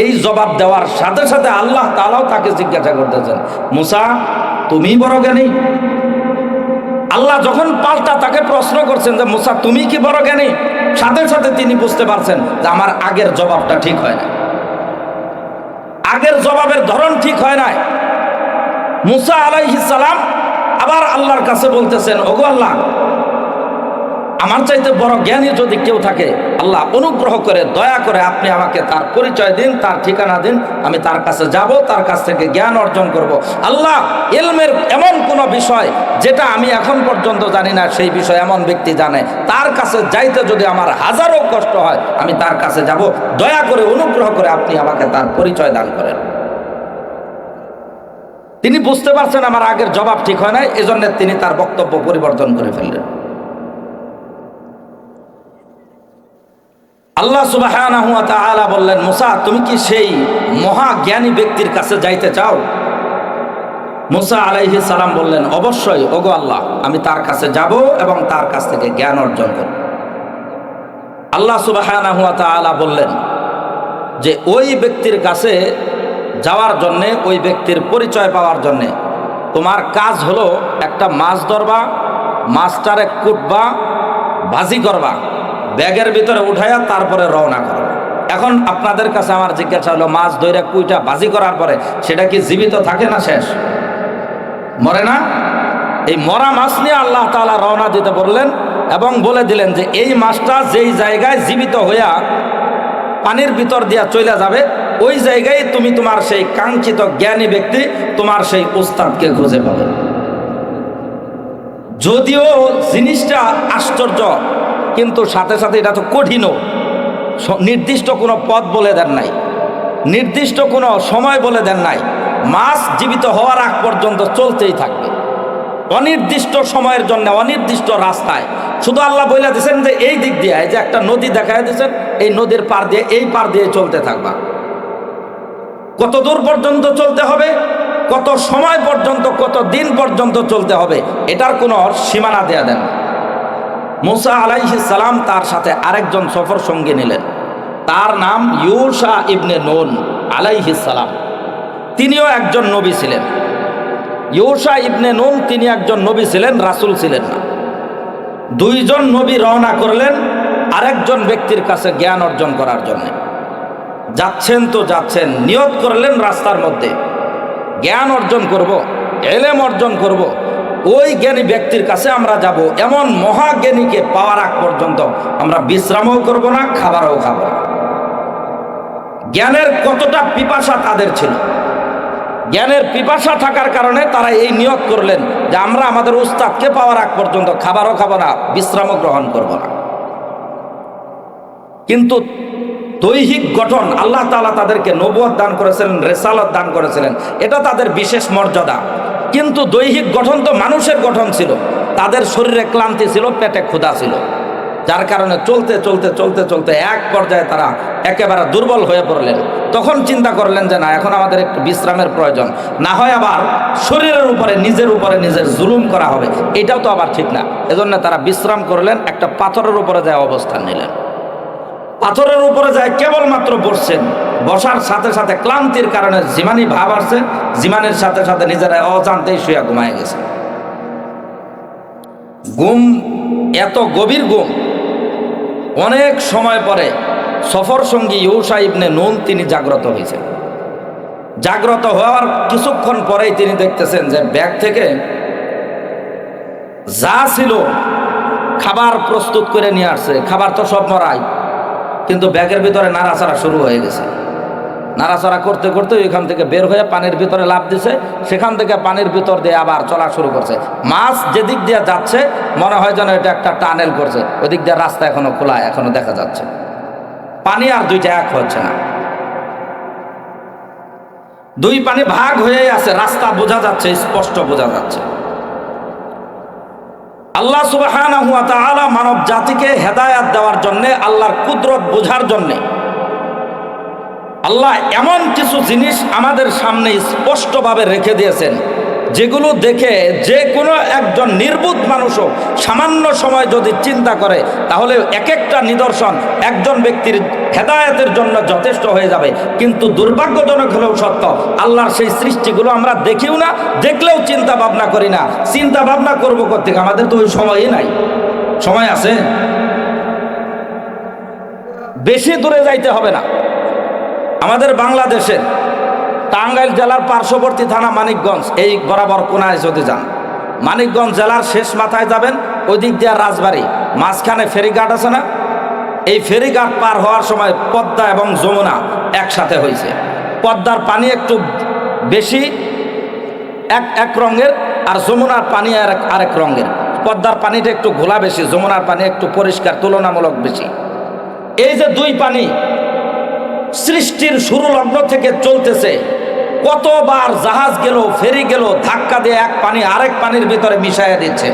এই জবাব দেওয়ার সাথে সাথে আল্লাহ তাআলাও তাকে জিজ্ঞাসা করতেছেন, মূসা তুমি বড় জ্ঞানী? আল্লাহ যখন পাল্টা তাকে প্রশ্ন করছেন যে মুসা তুমি কি বড় জ্ঞানী, সাথে সাথে তিনি বুঝতে পারছেন যে আমার আগের জবাবটা ঠিক হয় না, আগের জবাবের ধরন ঠিক হয় নাই। মুসা আলাইহিস সালাম আবার আল্লাহর কাছে বলতেছেন, ওগো আল্লাহ, আমার চাইতে বড় জ্ঞানী যদি কেউ থাকে, আল্লাহ অনুগ্রহ করে দয়া করে আপনি আমাকে তার পরিচয় দিন, তার ঠিকানা দিন, আমি তার কাছে যাব, তার কাছ থেকে জ্ঞান অর্জন করব। আল্লাহ, ইলমের এমন কোন বিষয় যেটা আমি এখন পর্যন্ত জানি না, সেই বিষয় এমন ব্যক্তি জানে, তার কাছে যাইতে যদি আমার হাজারো কষ্ট হয় আমি তার কাছে যাব, দয়া করে অনুগ্রহ করে আপনি আমাকে তার পরিচয় দান করেন। তিনি বুঝতে পারছেন আমার আগের জবাব ঠিক হয় নাই, এজন্য তিনি তার বক্তব্য পরিবর্তন করে ফেললেন। আল্লাহ সুবহানাহু ওয়া তাআলা বললেন, মুসা তুমি কি সেই মহা জ্ঞানী ব্যক্তির কাছে যাইতে চাও? মুসা আলাইহিস সালাম বললেন, অবশ্যই ওগো আল্লাহ, আমি তার কাছে যাব এবং তার কাছ থেকে জ্ঞান অর্জন করব। আল্লাহ সুবহানাহু ওয়া তাআলা বললেন যে ওই ব্যক্তির কাছে যাওয়ার জন্যে, ওই ব্যক্তির পরিচয় পাওয়ার জন্যে তোমার কাজ হলো একটা মাছ ধরবা, মাছটারে কুটবা, ভাজি করবা, ব্যাগের ভিতরে উঠাইয়া তারপরে রওনা করবা। এখন আপনাদের কাছে আমার জিজ্ঞাসা হলো, মাছ ধইরা কুইটা ভাজি করার পরে সেটা কি জীবিত থাকে না শেষ? মরে না? এই মরা মাছ নিয়ে আল্লাহ তাআলা রওনা দিতে বললেন এবং বলে দিলেন যে এই মাছটা যেই জায়গায় জীবিত হইয়া পানির ভিতর দিয়া চলে যাবে, ওই জায়গায় তুমি তোমার সেই কাঙ্ক্ষিত জ্ঞানী ব্যক্তি, তোমার সেই উস্তাদকে খুঁজে পাবে। যদিও জিনিসটা আশ্চর্য, কিন্তু সাথে সাথে এটা তো কঠিনও। নির্দিষ্ট কোনো পথ বলে দেন নাই, নির্দিষ্ট কোনো সময় বলে দেন নাই। মাছ জীবিত হওয়ার আগ পর্যন্ত চলতেই থাকবে, অনির্দিষ্ট সময়ের জন্য অনির্দিষ্ট রাস্তায়। শুধু আল্লাহ বলে দিয়েছেন যে এই দিক দিয়ে, এই যে একটা নদী দেখায় দিয়েছেন, এই নদীর পার দিয়ে, এই পার দিয়ে চলতে থাকবা। কত দূর পর্যন্ত চলতে হবে, কত সময় পর্যন্ত, কত দিন পর্যন্ত চলতে হবে, এটার কোনো সীমানা দেয়া দেন। মুসা আলাইহিস সালাম তার সাথে আরেকজন সফর সঙ্গী নিলেন, তার নাম ইউশা ইবনে নুন আলাইহিস সালাম। তিনিও একজন নবী ছিলেন। ইউশা ইবনে নুন তিনি একজন নবী ছিলেন, রাসূল ছিলেন না। দুইজন নবী রওনা করলেন আরেকজন ব্যক্তির কাছে জ্ঞান অর্জন করার জন্য। যাচ্ছেন তো যাচ্ছেন, নিয়ত করলেন রাস্তার মধ্যে জ্ঞান অর্জন করব, ইলম অর্জন করব, ওই জ্ঞানী ব্যক্তির কাছে আমরা যাব। এমন মহাজ্ঞানীকে পাওয়ার আগ পর্যন্ত আমরা বিশ্রামও করব না, খাবারও খাবো না। জ্ঞানের কতটা পিপাসা তাদের ছিল, জ্ঞানের পিপাসা থাকার কারণে তারা এই নিয়ত করলেন যে আমরা আমাদের উস্তাদকে পাওয়ার আগ পর্যন্ত খাবারও খাবো না, বিশ্রামও গ্রহণ করব না। কিন্তু দৈহিক গঠন, আল্লাহ তাআলা তাদেরকে নবুয়ত দান করেছিলেন, রিসালাত দান করেছিলেন, এটা তাদের বিশেষ মর্যাদা। কিন্তু দৈহিক গঠন তো মানুষের গঠন ছিল, তাদের শরীরে ক্লান্তি ছিল, পেটে ক্ষুধা ছিল, যার কারণে চলতে চলতে চলতে চলতে এক পর্যায়ে তারা একেবারে দুর্বল হয়ে পড়লেন। তখন চিন্তা করলেন যে না, এখন আমাদের একটু বিশ্রামের প্রয়োজন, না হয় আবার শরীরের উপরে নিজের জুলুম করা হবে, এটাও তো আবার ঠিক না। এজন্য তারা বিশ্রাম করলেন, একটা পাথরের উপরে যায় অবস্থান নিলেন। পাথরের উপরে যায় কেবলমাত্র বসছেন, বসার সাথে সাথে ক্লান্তির কারণে জিমানি ভাব আসছে, জিমানের সাথে সাথে নিজেরা অজান্তেই শুয়ে ঘুমায় গেছে। ঘুম এত গভীর ঘুম, অনেক সময় পরে সফর সঙ্গী ইউশা ইবনে নুন তিনি জাগ্রত হয়েছেন। জাগ্রত হওয়ার কিছুক্ষণ পরেই তিনি দেখতেছেন যে ব্যাগ থেকে যা ছিল খাবার প্রস্তুত করে নিয়ে আসছে। খাবার তো সব মরাই, কিন্তু ব্যাগের ভিতরে নাড়াচাড়া শুরু হয়ে গেছে। নাড়াচাড়া করতে করতে ওইখান থেকে বের হয়ে পানির ভিতরে লাফ দিছে, সেখান থেকে পানির ভিতর দিয়ে আবার চলা শুরু করছে। মাছ যেদিক দিয়ে যাচ্ছে মনে হয় যেন এটা একটা টানেল করছে, ওদিক দিয়ে রাস্তা এখনো খোলা, এখনো দেখা যাচ্ছে। পানি আর দুইটা এক হচ্ছে না, দুই পানি ভাগ হয়ে আছে, রাস্তা বোঝা যাচ্ছে, স্পষ্ট বোঝা যাচ্ছে। আল্লাহ সুবহানাহু ওয়া তাআলা মানব জাতিকে হেদায়েত দেওয়ার জন্য, আল্লাহর কুদরত বোঝার জন্য আল্লাহ এমন কিছু জিনিস আমাদের সামনে স্পষ্টভাবে রেখে দিয়েছেন, যেগুলো দেখে যে কোনো একজন নির্বুধ মানুষও সামান্য সময় যদি চিন্তা করে তাহলে এক একটা নিদর্শন একজন ব্যক্তির হেদায়েতের জন্য যথেষ্ট হয়ে যাবে। কিন্তু দুর্ভাগ্যজনক হলেও সত্য, আল্লাহর সেই সৃষ্টিগুলো আমরা দেখিও না, দেখলেও চিন্তা ভাবনা করি না। চিন্তা ভাবনা করবো কোত্থেকে? আমাদের তো ওই সময়ই নাই। সময় আছে? বেশি দূরে যাইতে হবে না। আমাদের বাংলাদেশের টাঙ্গাইল জেলার পার্শ্ববর্তী থানা মানিকগঞ্জ, এই বরাবর কোনায় যদি যান, মানিকগঞ্জ জেলার শেষ মাথায় যাবেন, ওই দিক দিয়ে রাজবাড়ি, মাঝখানে ফেরিঘাট আছে না? এই ফেরিঘাট পার হওয়ার সময় পদ্মা এবং যমুনা একসাথে হয়েছে। পদ্মার পানি একটু বেশি এক রঙের, আর যমুনার পানি আরেক রঙের। পদ্মার পানিটা একটু ঘোলা বেশি, যমুনার পানি একটু পরিষ্কার তুলনামূলক বেশি। এই যে দুই পানি সৃষ্টির শুরু লগ্ন থেকে চলতেছে, কতবার জাহাজ গেল, ফেরি গেল, ধাক্কা দিয়ে এক পানি আরেক পানির ভিতরে মিশাইয়া দিচ্ছে।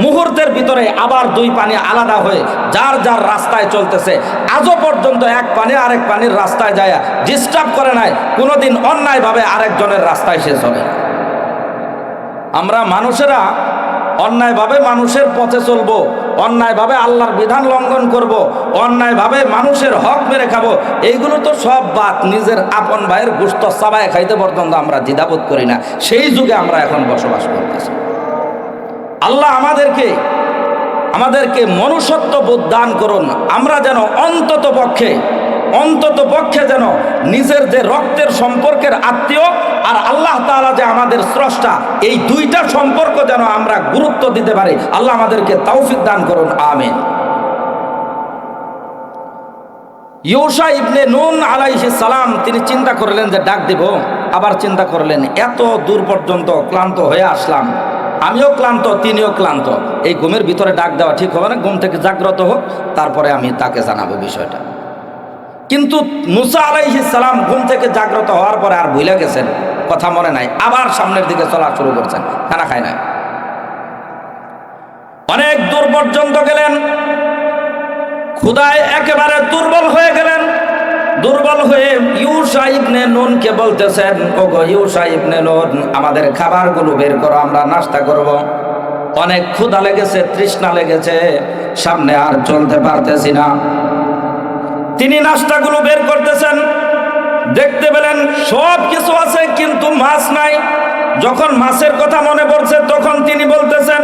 মুহূর্তের ভিতরে আবার দুই পানি আলাদা হয়ে যার যার রাস্তায় চলতেছে। আজও পর্যন্ত এক পানি আরেক পানির রাস্তায় যায় ডিস্টার্ব করে নাই, কোনোদিন অন্যায়ভাবে আরেকজনের রাস্তায় সে চলে। আমরা মানুষেরা অন্যায়ভাবে মানুষের পথে চলবো, অন্যায়ভাবে আল্লাহর বিধান লঙ্ঘন করব, অন্যায়ভাবে মানুষের হক মেরে খাবো, এইগুলো তো সব বাদ। নিজের আপন ভাইয়ের গোশত চাবায় খাইতে পর্যন্ত আমরা দ্বিধাবোধ করি না। সেই যুগে আমরা এখন বসবাস করতেছি। আল্লাহ আমাদেরকে মনুষ্যত্ব বোধ দান করুন। আমরা যেন অন্তত পক্ষে যেন নিজের যে রক্তের সম্পর্কের আত্মীয় আর আল্লাহ তাআলা যে আমাদের স্রষ্টা, এই দুইটা সম্পর্ক যেন আমরা গুরুত্ব দিতে পারি। আল্লাহ আমাদেরকে তৌফিক দান করুন, আমিন। ইউশা ইবনে নুন আলাইহিস সালাম তিনি চিন্তা করলেন যে ডাক দিব, আবার চিন্তা করলেন এত দূর পর্যন্ত ক্লান্ত হয়ে আসলাম, আমিও ক্লান্ত, তিনিও ক্লান্ত, এই ঘুমের ভিতরে ডাক দেওয়া ঠিক হবে না। ঘুম থেকে জাগ্রত হোক, তারপরে আমি তাকে জানাবো বিষয়টা। কিন্তু মুসা আলাইহিস সালাম ঘুম থেকে জাগ্রত হওয়ার পরে আর ভুলে গেছেন, কথা মনে নাই, আবার সামনের দিকে চলা শুরু করছেন, খানা খায় নাই। অনেক দূর পর্যন্ত গেলেন, ক্ষুধায় একেবারে দুর্বল হয়ে গেলেন। দুর্বল হয়ে ইউশা ইবনে নুনকে বলতেছেন, ওগো ইউশা ইবনে নুন, আমাদের খাবারগুলো বের করো, আমরা নাস্তা করব। অনেক ক্ষুধা লেগেছে, তৃষ্ণা লেগেছে, সামনে আর চলতে পারতেছি না। তিনি নাস্তাগুলো বের করতেছেন, দেখতে পেলেন সব কিছু আছে কিন্তু মাছ নাই। যখন মাছের কথা মনে পড়ছে তখন তিনি বলতেছেন,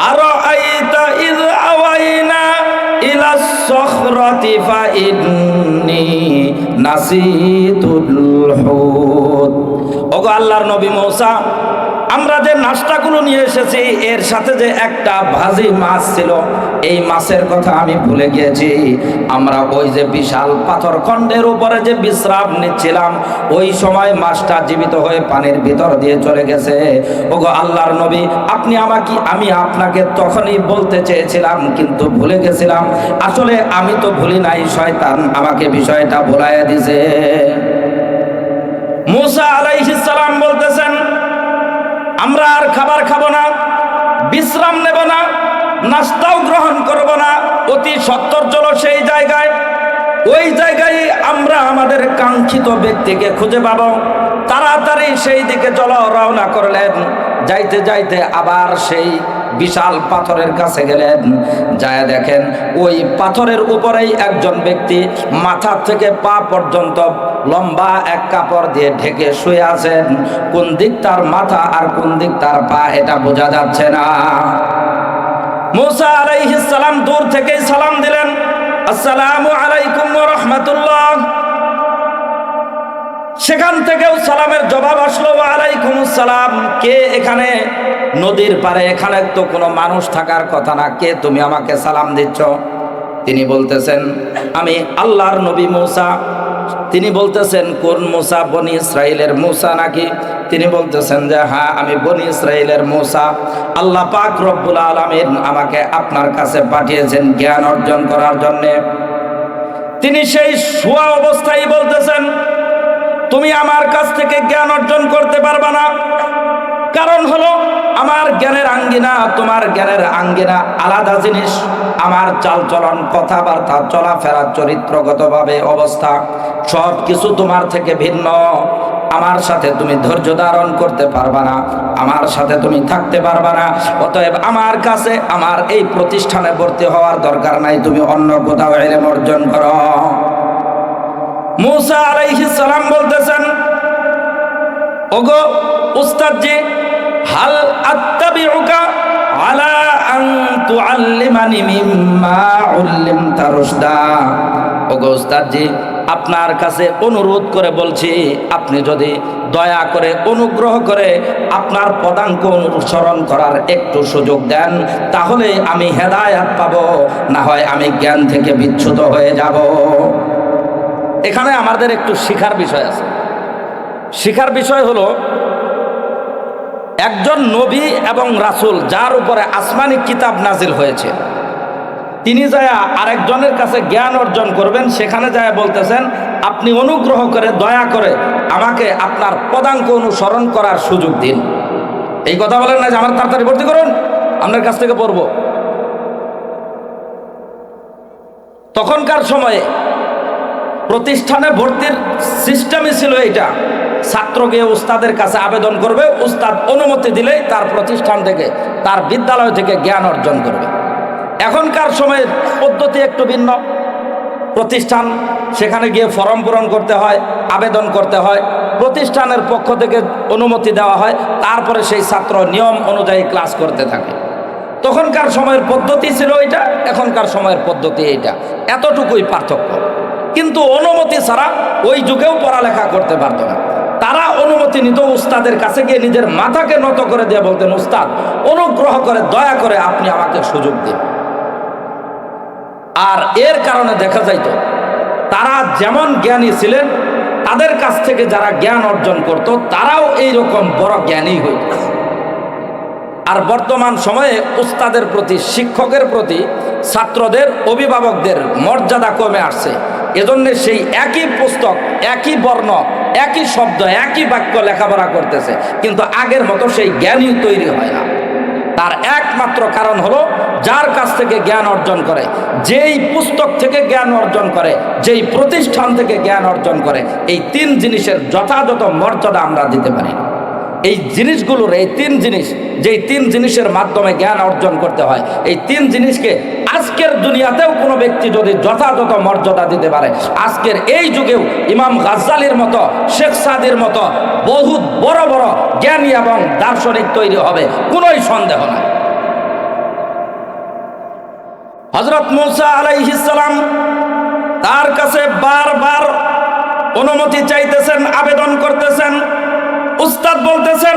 আরো আইতা ইয আওয়াইনা ইলা সখরাতি ফা ইন্নী নাসিতুল হুত। ওগো আল্লাহর নবী মুসা, আমরা যে নাস্তাগুলো নিয়ে এসেছি এর সাথে যে একটা ভাজি মাছ ছিল, এই মাছের কথা আমি ভুলে গিয়েছি। আমরা ওই যে বিশাল পাথরখণ্ডের উপরে যে বিশ্রাম নিচ্ছিলাম, ওই সময় মাছটা জীবিত হয়ে পানির ভিতর দিয়ে চলে গেছে। ওগো আল্লাহর নবী, আমি আপনাকে তখনই বলতে চেয়েছিলাম কিন্তু ভুলে গেছিলাম। আসলে আমি তো ভুলি নাই, শয়তান আমাকে বিষয়টা ভুলাইয়া দিছে। মুসা আলাইহিস সালাম বলতেছেন, আমরা আর খাবার খাবো না, বিশ্রাম নেব না, নাস্তাও গ্রহণ করব না, অতি সত্বর চলো সেই জায়গায়। ওই জায়গায় আমরা আমাদের কাঙ্ক্ষিত ব্যক্তিকে খুঁজে পাবো। তাড়াতাড়ি সেই দিকে চলো, রওনা করলেন। যাইতে যাইতে আবার সেই বিশাল পাথরের কাছে গেলেন। যায় দেখেন ওই পাথরের উপরেই একজন ব্যক্তি মাথা থেকে পা পর্যন্ত লম্বা এক কাপড় দিয়ে ঢেকে শুয়ে আছেন। কোন দিক তার মাথা আর কোন দিক তার পা এটা বোঝা যাচ্ছে না। মুসা আলাইহিস সালাম দূর থেকেই সালাম দিলেন, আসসালামু আলাইকুম ওয়া রাহমাতুল্লাহ। সেখান থেকেও সালামের জবাব আসলো, ওয়া আলাইকুমুস সালাম। কে এখানে? নদীর পারে, এখানে তো কোনো মানুষ থাকার কথা না, কে তুমি আমাকে সালাম দিচ্ছ? তিনি বলতেছেন, আমি আল্লাহর নবী মুসা। তিনি বলতেছেন, কোন মুসা? বনি ইসরাইলের মুসা নাকি? তিনি বলতেছেন যে হ্যাঁ, আমি বনি ইসরাইলের মুসা। আল্লাহ পাক রব্বুল আলামিন আমাকে আপনার কাছে পাঠিয়েছেন জ্ঞান অর্জন করার জন্যে। তিনি সেই শোয়া অবস্থায় বলতেছেন, তুমি আমার কাছ থেকে জ্ঞান অর্জন করতে পারবা না। কারণ হলো আমার জ্ঞানের আঙ্গিনা তোমার জ্ঞানের আঙ্গিনা আলাদা জিনিস। আমার চালচলন, কথাবার্তা, চলাফেরা, চরিত্রগতভাবে অবস্থা সব কিছু তোমার থেকে ভিন্ন। আমার সাথে তুমি ধৈর্য ধারণ করতে পারবা না, আমার সাথে তুমি থাকতে পারবা না। অতএব আমার কাছে আমার এই প্রতিষ্ঠানে ভর্তি হওয়ার দরকার নাই, তুমি অন্য কোথাও ইলম অর্জন করো। মূসা আলাইহিস সালাম বলতেছেন, ওগো উস্তাদজি, হাল আত্তাবিউকা আলা আন তুআল্লিমানি মিম্মা উল্লিমতা রুশদা। ওগো উস্তাদজি, আপনার কাছে অনুরোধ করে বলছি, আপনি যদি দয়া করে অনুগ্রহ করে আপনার পদাঙ্ক অনুসরণ করার একটু সুযোগ দেন, তাহলে আমি হেদায়েত পাবো, না হয় আমি জ্ঞান থেকে বিচ্যুত হয়ে যাব। এখানে আমাদের একটু শিখার বিষয় আছে। শিখার বিষয় হলো, একজন নবী এবং রাসূল যার উপরে আসমানি কিতাব নাজিল হয়েছে, তিনি যায় আরেকজনের কাছে জ্ঞান অর্জন করবেন, সেখানে যায় বলতেছেন, আপনি অনুগ্রহ করে দয়া করে আমাকে আপনার পদাঙ্ক অনুসরণ করার সুযোগ দিন। এই কথা বলেন না যে আমার তাড়াতাড়ি ভর্তি করুন, আপনার কাছ থেকে পড়ব। তখনকার সময়ে প্রতিষ্ঠানে ভর্তির সিস্টেমই ছিল এইটা, ছাত্র গিয়ে উস্তাদের কাছে আবেদন করবে, উস্তাদ অনুমতি দিলেই তার প্রতিষ্ঠান থেকে, তার বিদ্যালয় থেকে জ্ঞান অর্জন করবে। এখনকার সময়ের পদ্ধতি একটু ভিন্ন। প্রতিষ্ঠান, সেখানে গিয়ে ফর্ম পূরণ করতে হয়, আবেদন করতে হয়, প্রতিষ্ঠানের পক্ষ থেকে অনুমতি দেওয়া হয়, তারপরে সেই ছাত্র নিয়ম অনুযায়ী ক্লাস করতে থাকে। তখনকার সময়ের পদ্ধতি ছিল এটা, এখনকার সময়ের পদ্ধতি এইটা, এতটুকুই পার্থক্য। কিন্তু অনুমতি ছাড়া ওই যুগেও পড়ালেখা করতে পারতো না। তারা অনুমতি নিত, উস্তাদের কাছে গিয়ে নিজের মাথাকে নত করে দিয়ে বলতেন, উস্তাদ অনুগ্রহ করে দয়া করে আপনি আমাকে সুযোগ দিন। আর এর কারণে দেখা যাইত তারা যেমন জ্ঞানী ছিলেন, তাদের কাছ থেকে যারা জ্ঞান অর্জন করত তারাও এইরকম বড় জ্ঞানী হইত। আর বর্তমান সময়ে উস্তাদের প্রতি, শিক্ষকের প্রতি ছাত্রদের, অভিভাবকদের মর্যাদা কমে আসছে। এজন্য সেই একই পুস্তক, একই বর্ণ, একই শব্দ, একই বাক্য লেখাপড়া করতেছে, কিন্তু আগের মতো সেই জ্ঞানী তৈরি হয় না। তার একমাত্র কারণ হলো, যার কাছ থেকে জ্ঞান অর্জন করে, যেই পুস্তক থেকে জ্ঞান অর্জন করে, যেই প্রতিষ্ঠান থেকে জ্ঞান অর্জন করে, এই তিন জিনিসের যথাযথ মর্যাদা আমরা দিতে পারি না। এই জিনিসগুলোর, এই তিন জিনিস, যেই তিন জিনিসের মাধ্যমে জ্ঞান অর্জন করতে হয়, এই তিন জিনিসকে আজকের দুনিয়াতেও কোনো ব্যক্তি যদি যথাযথ মর্যাদা দিতে পারে, আজকের এই যুগেও ইমাম গাজ্জালির মতো, শেখ সাদির মতো বহুত বড় বড় জ্ঞানী এবং দার্শনিক তৈরি হবে, কোনোই সন্দেহ নাই। হযরত মূসা আলাইহিস সালাম তার কাছে বারবার অনুমতি চাইতেছেন, আবেদন করতেছেন। উস্তাদ বলতেছেন,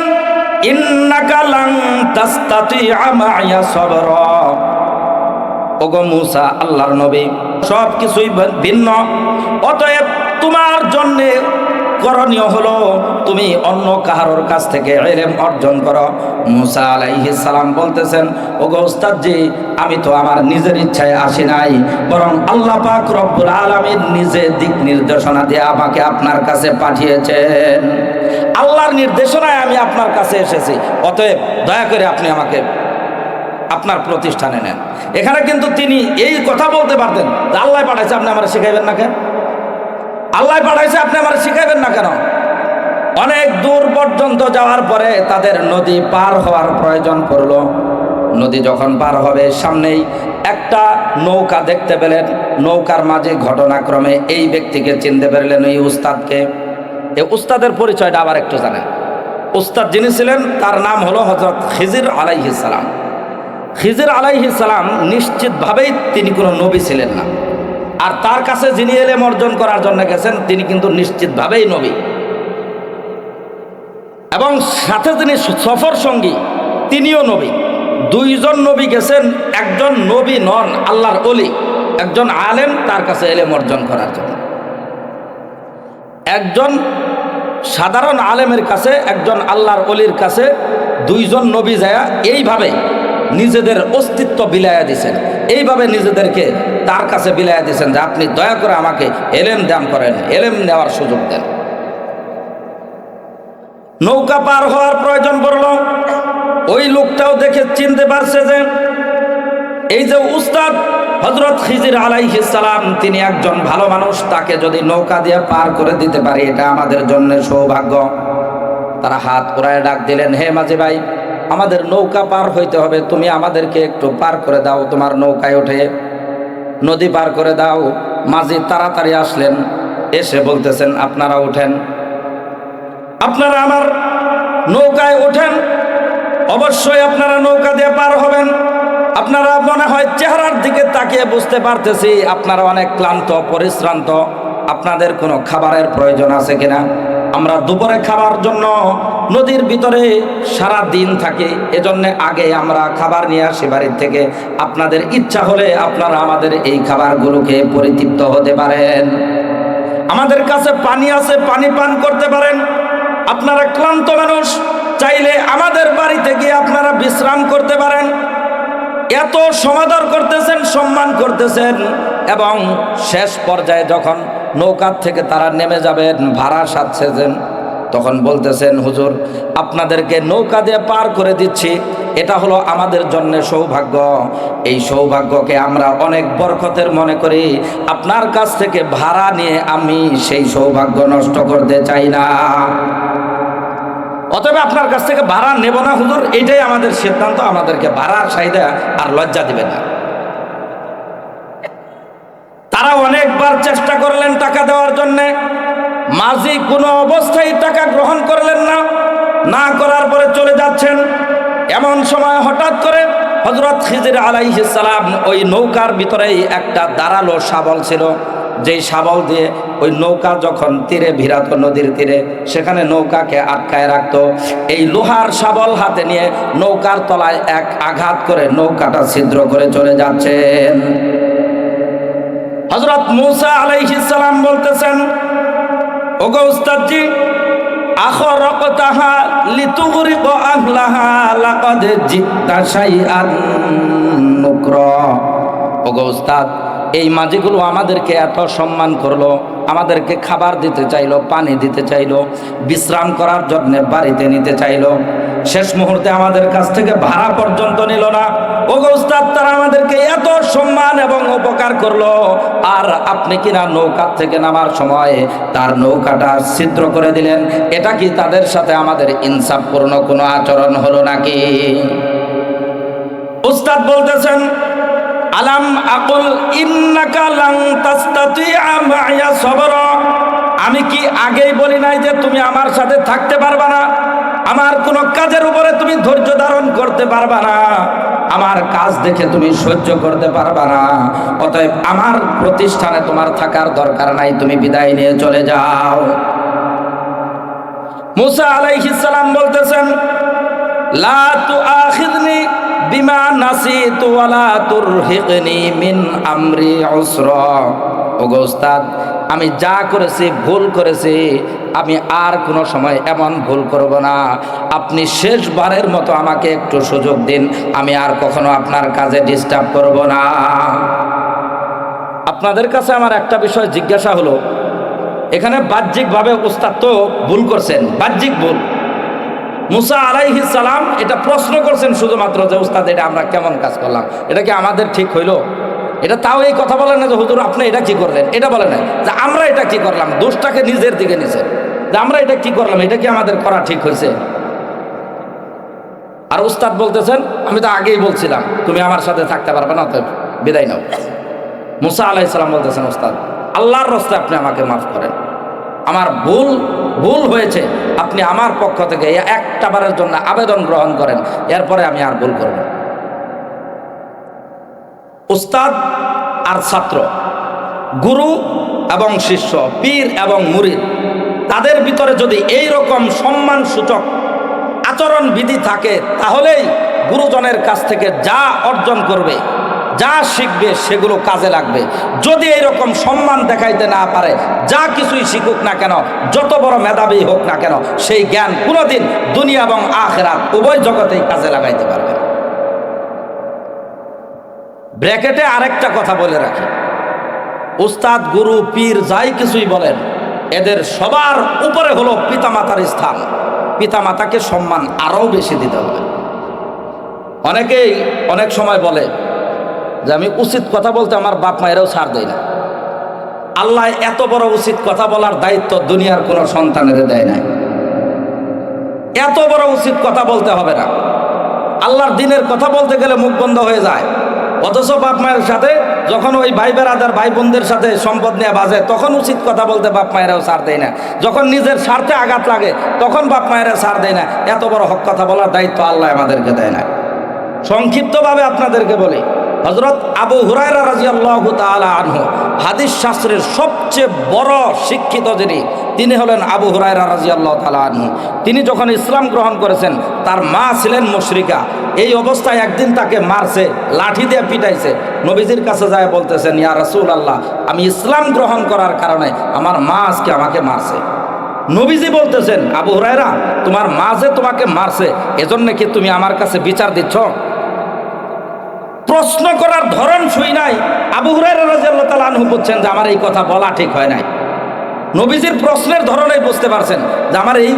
ইন্নাকা লান তাসতাতিআ মা'য়া সাবরা। ওগো মূসা, আল্লাহর নবী, সব কিছুই ভিন্ন, অতএব তোমার জন্য করণীয় হলো তুমি অন্য কাহারোর কাছ থেকে ইলম অর্জন করো। মূসা আলাইহিস সালাম বলতেছেন, ওগো উস্তাদজি, আমি তো আমার নিজের ইচ্ছায় আসি নাই, বরং আল্লাহ পাক রব্বুল আলামিন নিজে দিক নির্দেশনা দিয়ে আমাকে আপনার কাছে পাঠিয়েছেন। আল্লাহর নির্দেশনায় আমি আপনার কাছে এসেছি, অতএব দয়া করে আপনি আমাকে আপনার প্রতিষ্ঠানে নেন। এখানে কিন্তু তিনি এই কথা বলতে পারতেন যে আল্লাহ পাঠাইছে, আপনি আমার শিখাইবেন না কেন? আল্লাহ পাঠাইছে, আপনি আমার শিখাইবেন না কেন? অনেক দূর পর্যন্ত যাওয়ার পরে তাদের নদী পার হওয়ার প্রয়োজন পড়ল। নদী যখন পার হবে, সামনেই একটা নৌকা দেখতে পেলেন। নৌকার মাঝে ঘটনাক্রমে এই ব্যক্তিকে চিনতে পারলেন, এই উস্তাদকে। এই উস্তাদের পরিচয়টা আবার একটু জানেন। উস্তাদ যিনি ছিলেন তার নাম হলো হযরত খিজির আলাইহিস সালাম। খিজির আলাইহিস সালাম নিশ্চিতভাবেই তিনি কোনো নবী ছিলেন না, আর তার কাছে যিনি ইলম অর্জন করার জন্য গেছেন তিনি কিন্তু নিশ্চিতভাবেই নবী। এবং সাথে যিনি সফর সঙ্গী তিনিও নবী। দুইজন নবী গেছেন, একজন নবী নন, আল্লাহর ওলি, একজন আলেম তার কাছে ইলম অর্জন করার জন্য। একজন সাধারণ আলেমের কাছে, একজন আল্লাহর ওলির কাছে দুইজন নবী যায় এইভাবে নিজেদের অস্তিত্ব বিলাইয়া দিয়েছেন, এইভাবে নিজেদেরকে তার কাছে বিলাইয়া দিয়েছেন যে আপনি দয়া করে আমাকে ইলম দান করেন, ইলম নেওয়ার সুযোগ দেন। নৌকা পার হওয়ার প্রয়োজন পড়ল। ওই লোকটাও দেখে চিনতে পারছে যে এই যে উস্তাদ হযরত খিজির আলাইহিস সালাম, তিনি একজন ভালো মানুষ, তাকে যদি নৌকা দিয়ে পার করে দিতে পারি এটা আমাদের জন্য সৌভাগ্য। তারা হাত উড়ায় ডাক দিলেন, হে মাঝি ভাই, আমাদের নৌকা পার হইতে হবে, তুমি আমাদেরকে একটু পার করে দাও, তোমার নৌকায় উঠে নদী পার করে দাও। মাঝি তাড়াতাড়ি আসলেন, এসে বলতেছেন, আপনারা ওঠেন, আপনারা আমার নৌকায় ওঠেন, অবশ্যই আপনারা নৌকা দিয়ে পার হবেন। আপনারা মনে হয় চেহারার দিকে তাকিয়ে বুঝতে পারতেছি আপনারা অনেক ক্লান্ত পরিশ্রান্ত, আপনাদের কোনো খাবারের প্রয়োজন আছে কিনা? আমরা দুপুরে খাবার জন্য নদীর ভিতরে সারা দিন থাকি, এজন্য আগে আমরা খাবার নিয়ে আসি বাড়ির থেকে। আপনাদের ইচ্ছা হলে আপনারা আমাদের এই খাবারগুলোকে পরিতৃপ্ত হতে পারেন। আমাদের কাছে পানি আছে, পানি পান করতে পারেন। আপনারা ক্লান্ত মানুষ, চাইলে আমাদের বাড়িতে গিয়ে আপনারা বিশ্রাম করতে পারেন। এত সমাদর করতেছেন, সম্মান করতেছেন, এবং শেষ পর্যায়ে যখন নৌকার থেকে তারা নেমে যাবেন, ভাড়া সাজছেন, তখন বলতেছেন, হুজুর আপনাদেরকে নৌকা দিয়ে পার করে দিচ্ছি, এটা হলো আমাদের জন্য সৌভাগ্য। এই সৌভাগ্যকে আমরা অনেক বরকতের মনে করি, আপনার কাছ থেকে ভাড়া নিয়ে আমি সেই সৌভাগ্য নষ্ট করতে চাই না। অতএব আপনার কাছ থেকে ভাড়া নেব না হুজুর, এইটাই আমাদের সিদ্ধান্ত, আমাদেরকে ভাড়ার চাহিদা আর লজ্জা দিবেন না। তারা অনেকবার চেষ্টা করলেন টাকা দেওয়ার জন্যে, মাঝি কোনো অবস্থায় টাকা গ্রহণ করলেন না, না করার পরে চলে যাচ্ছেন। এমন সময় হঠাৎ করে হযরত খিজির আলাইহিস সালাম, ওই নৌকার ভিতরেই একটা দাঁড়ালো শাবল ছিল, যেই শাবল দিয়ে ওই নৌকা যখন তীরে ভিড়াতো, নদীর তীরে, সেখানে নৌকাকে আটকায় রাখতো। এই লোহার শাবল হাতে নিয়ে নৌকার তলায় এক আঘাত করে নৌকাটা ছিদ্র করে চলে যাচ্ছেন। হযরত মূসা আলাইহিস সালাম বলতেছেন, ওগো উস্তাদজি, আখরাকতাহা লিতুগরিক আহলাহা লাকাদ জিত্তা শাইআন নুকরা। ওগো উস্তাদ, এই মাঝিগুলো আমাদেরকে এত সম্মান করলো, আমাদেরকে খাবার দিতে চাইলো, পানি দিতে চাইলো, বিশ্রাম করার জন্য বাড়িতে নিতে চাইলো, শেষ মুহূর্তে আমাদের কাছ থেকে ভাড়া পর্যন্ত নিল না। ওগো উস্তাদ, তারা আমাদেরকে এত সম্মান এবং উপকার করলো, আর আপনি কিনা নৌকার থেকে নামার সময় তার নৌকাটা ছিদ্র করে দিলেন, এটা কি তাদের সাথে আমাদের ইনসাফপূর্ণ কোনো আচরণ হলো নাকি? উস্তাদ বলতেছেন, আলাম আকুল ইন্নাকা লান তাসতাতিআ মা'য়া সাবরা, আমি কি আগেই বলি নাই যে তুমি আমার সাথে থাকতে পারবা না? আমার কোনো কাজের উপরে তুমি ধৈর্য ধারণ করতে পারবা না, আমার কাজ দেখে তুমি সহ্য করতে পারবা না, অতএব আমার প্রতিষ্ঠানে তোমার থাকার দরকার নাই, তুমি বিদায় নিয়ে চলে যাও। মূসা আলাইহিস সালাম বলতেছেন, লা তুআখিযনি বিমা নাসিতু ওয়ালা তুরহিকনি মিন আমরি উসরা। ওগো উস্তাদ, আমি যা করেছি ভুল করেছি, আমি আর কোনো সময় এমন ভুল করব না, আপনি শেষবারের মতো আমাকে একটু সুযোগ দিন, আমি আর কখনো আপনার কাজে ডিস্টার্ব করব না। আপনাদের কাছে আমার একটা বিষয় জিজ্ঞাসা হলো, এখানে বাহ্যিকভাবে উস্তাদ তো ভুল করছেন, বাহ্যিক ভুল। মূসা আলাইহিস সালাম এটা প্রশ্ন করছেন শুধুমাত্র যে উস্তাদ এটা আমরা কেমন কাজ করলাম, এটা কি আমাদের ঠিক হইল? এটা তাও এই কথা বলে না যে হুজুর আপনি এটা কি করলেন, এটা বলে না যে আমরা এটা কি করলাম, দোষটাকে নিজের দিকে নিছেন যে আমরা এটা কি করলাম, এটা কি আমাদের করা ঠিক হয়েছে? আর উস্তাদ বলতেছেন, আমি তো আগেই বলছিলাম তুমি আমার সাথে থাকতে পারবে না, তো বিদায় নাও। মূসা আলাইহিস সালাম বলতেছেন, উস্তাদ আল্লাহর রাস্তায় আপনি আমাকে মাফ করেন, আমার ভুল হয়েছে, আপনি আমার পক্ষ থেকে একটা বারের জন্য আবেদন গ্রহণ করেন, এরপরে আমি আর ভুল করব না। উস্তাদ আর ছাত্র, গুরু এবং শিষ্য, পীর এবং মুরিদ, তাদের ভিতরে যদি এই রকম সম্মান সূচক আচরণ বিধি থাকে, তাহলেই গুরুজনের কাছ থেকে যা অর্জন করবে, যা শিখবে সেগুলো কাজে লাগবে। যদি এইরকম সম্মান দেখাইতে না পারে, যা কিছুই শিখুক না কেন, যত বড় মেধাবী হোক না কেন, সেই জ্ঞান কোনোদিন দুনিয়া এবং আখিরাত উভয় জগতেই কাজে লাগাইতে পারবে। ব্র্যাকেটে আরেকটা কথা বলে রাখি, উস্তাদ, গুরু, পীর যাই কিছুই বলেন, এদের সবার উপরে হলো পিতামাতার স্থান। পিতামাতাকে সম্মান আরও বেশি দিতে হবে। অনেকেই অনেক সময় বলে যে আমি উচিত কথা বলতে আমার বাপ মায়েরাও ছাড় দেয় না। আল্লাহ এত বড় উচিত কথা বলার দায়িত্ব দুনিয়ার কোনো সন্তানের দেয় নাই। এত বড় উচিত কথা বলতে হবে না। আল্লাহর দিনের কথা বলতে গেলে মুখ বন্ধ হয়ে যায়, অথচ বাপ মায়ের সাথে যখন ওই ভাই বেড়াদার ভাই বোনদের সাথে সম্পদ নিয়ে বাজে তখন উচিত কথা বলতে বাপ মায়েরাও ছাড় দেয় না। যখন নিজের স্বার্থে আঘাত লাগে তখন বাপ মায়েরা ছাড় দেয় না। এত বড় হক কথা বলার দায়িত্ব আল্লাহ আমাদেরকে দেয় না। সংক্ষিপ্তভাবে আপনাদেরকে বলি, হযরত আবু হুরায়রা রাদিয়াল্লাহু তাআলা আনহু, হাদিস শাস্ত্রের সবচেয়ে বড় শিক্ষিত তিনি হলেন আবু হুরায়রা রাদিয়াল্লাহু তাআলা আনহু। তিনি যখন ইসলাম গ্রহণ করেছেন তার মা ছিলেন মুশরিকা। এই অবস্থায় একদিন তাকে মারছে, লাঠি দিয়ে পিটাইছে। নবীজির কাছে যায় বলতেছেন, ইয়া রাসূলুল্লাহ, আমি ইসলাম গ্রহণ করার কারণে আমার মা আজকে আমাকে মারছে। নবীজি বলতেছেন, আবু হুরায়রা, তোমার মা যে তোমাকে মারছে এজন্য কি তুমি আমার কাছে বিচার দিচ্ছ? প্রশ্ন করার ধরন শুই নাই। আবু হুরায়রা রাদিয়াল্লাহু তাআলা আনহু বলছেন যে আমার এই কথা বলা ঠিক হয় নাই। নবীজির প্রশ্নের ধরনেই বুঝতে পারছেন যে আমার এই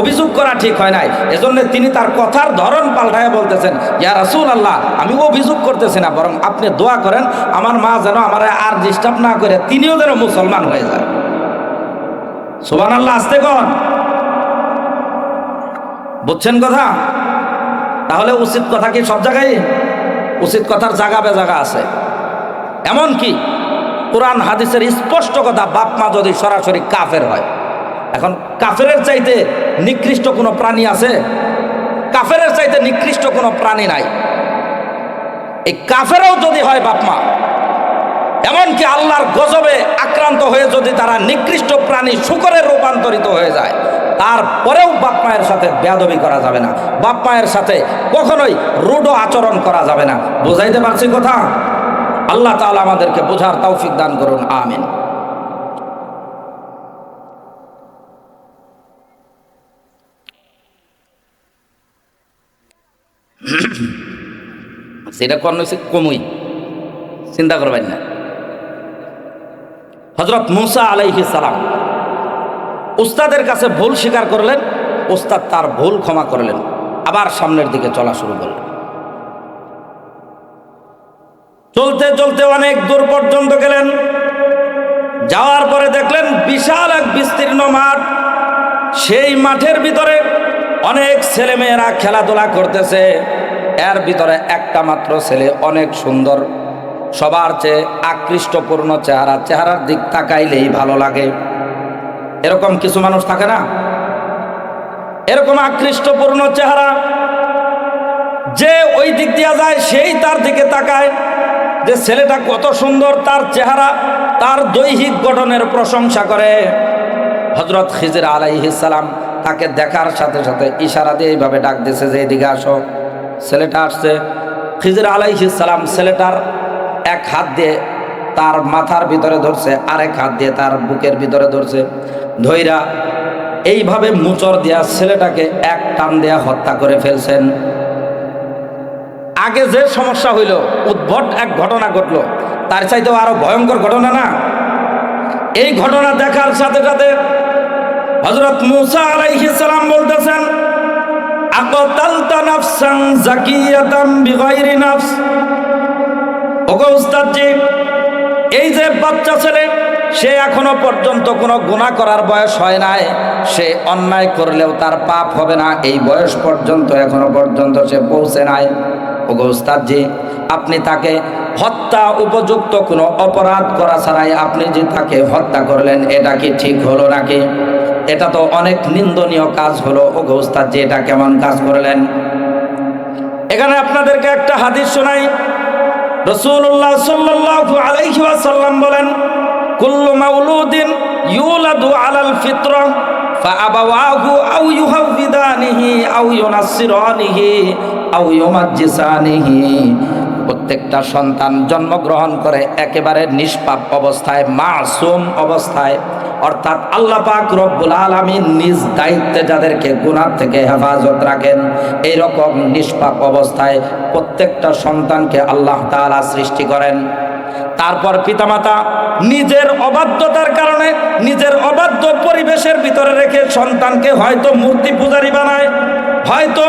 অভিযোগ করা ঠিক হয় নাই। এজন্য তিনি তার কথার ধরন পাল্টায় বলতেছেন, ইয়া রাসূলুল্লাহ, আমি অভিযোগ করতেছি না, বরং আপনি দোয়া করেন আমার মা যেন আমার আর ডিস্টার্ব না করে তিনিও যেন মুসলমান হয়ে যায়। সুবহানাল্লাহ, আস্তে কর। বুঝছেন কথা? তাহলে উচিত কথা কি সব জায়গায়? উচিত কথার জায়গা বেজাগা আছে। এমন কি কোরআন হাদিসের স্পষ্ট কথা, বাপ মা যদি সরাসরি কাফের হয়, এখন কাফেরের চাইতে নিকৃষ্ট কোনো প্রাণী আছে? কাফেরের চাইতে নিকৃষ্ট কোনো প্রাণী নাই। এই কাফেরও যদি হয় বাপ মা, এমনকি আল্লাহর গজবে আক্রান্ত হয়ে যদি তারা নিকৃষ্ট প্রাণী শূকরে রূপান্তরিত হয়ে যায়, তারপরেও বাপ মায়ের সাথে বেয়াদবি করা যাবে না। বাপ মায়ের সাথে কখনোই রূঢ় আচরণ করা যাবে না। বুঝাইতে পারছি কথা? আল্লাহ তাআলা আমাদেরকে বোঝার তৌফিক দান করুন, আমিন। সেটা কোন হয়েছে কমই, চিন্তা করবেন না। হযরত মূসা আলাইহিস সালাম উস্তাদের কাছে ভুল স্বীকার করলেন, উস্তাদ তার ভুল ক্ষমা করলেন, আবার সামনের দিকে চলা শুরু করলেন। চলতে চলতে অনেক দূর পর্যন্ত গেলেন। যাওয়ার পরে দেখলেন বিশাল এক বিস্তীর্ণ মাঠ। সেই মাঠের ভিতরে অনেক ছেলেমেয়েরা খেলাধুলা করতেছে। এর ভিতরে একটা মাত্র ছেলে, অনেক সুন্দর, সবার চেয়ে আকৃষ্টপূর্ণ চেহারা, চেহারার দিক তাকাইলেই ভালো লাগে। এরকম কিছু মানুষ থাকে না? এরকম আকৃষ্টপূর্ণ চেহারা, যে ওই দিক দিয়া যায় সেই তার দিকে তাকায় যে ছেলেটা কত সুন্দর, তার চেহারা, তার দৈহিক গঠনের প্রশংসা করে। হযরত খিজির আলাইহিস সালাম তাকে দেখার সাথে সাথে ইশারা দিয়ে এইভাবে ডাক দিয়েছে যে এদিকে আসো। ছেলেটা আসছে। খিজির আলাইহিস সালাম ছেলেটার এক হাত দিয়ে তার মাথার ভিতরে ধরছে, আরেক হাত দিয়ে তার বুকের ভিতরে ধরছে, ধইরা এইভাবে মুচর দিয়া ছেলেটাকে এক টান দেয়া হত্যা করে ফেলছেন। আগে যে সমস্যা হইল, উদ্ভট এক ঘটনা ঘটলো, তার চাইতেও আরো ভয়ঙ্কর ঘটনা না? এই ঘটনা দেখার সাথে সাথে হযরত মূসা আলাইহিস সালাম বলতেছেন, আকাতালতা নাফসান যাকিয়াতাম বিগাইরি নাফস। ওগো উস্তাদজি, এই যে বাচ্চা ছেলে, সে এখনো পর্যন্ত কোনো গুনাহ করার বয়স হয় নাই, সে অন্যায় করলেও তার পাপ হবে না, এই বয়স পর্যন্ত এখনো পর্যন্ত সে পৌঁছে নাই। ওগো উস্তাদজি, আপনি তাকে হত্যা উপযুক্ত কোনো অপরাধ করা ছাড়াই আপনি যে তাকে হত্যা করলেন, এটা কি ঠিক হলো নাকি? এটা তো অনেক নিন্দনীয় কাজ হলো। ওগো উস্তাদজি, এটা কেমন কাজ করলেন? এখানে আপনাদেরকে একটা হাদিস শোনাই। রাসূলুল্লাহ সাল্লাল্লাহু আলাইহি ওয়াসাল্লাম বলেন, কুল্লু মাউলুদিন ইউলাদু আলাল ফিতরা ফাআবাওয়াহু আও ইউহাউবিদানিহি আও ইউনাসসিরানিহি আও ইউমাজ্জিসানিহি। প্রত্যেকটা সন্তান জন্মগ্রহণ করে একেবারে নিষ্পাপ অবস্থায়, মাসুম অবস্থায়, অর্থাৎ আল্লাহ পাক রব্বুল আলামিন নিজ দায়িত্বে যাদেরকে গুনাহ থেকে হেফাজত রাখেন, এইরকম নিষ্পাপ অবস্থায় প্রত্যেকটা সন্তানকে আল্লাহ তাআলা সৃষ্টি করেন। তারপর পিতামাতা নিজের অবাধ্যতার কারণে, নিজের অবাধ্য পরিবেশের ভিতরে রেখে সন্তানকে হয়তো মূর্তি পূজারী বানায়, হয়তো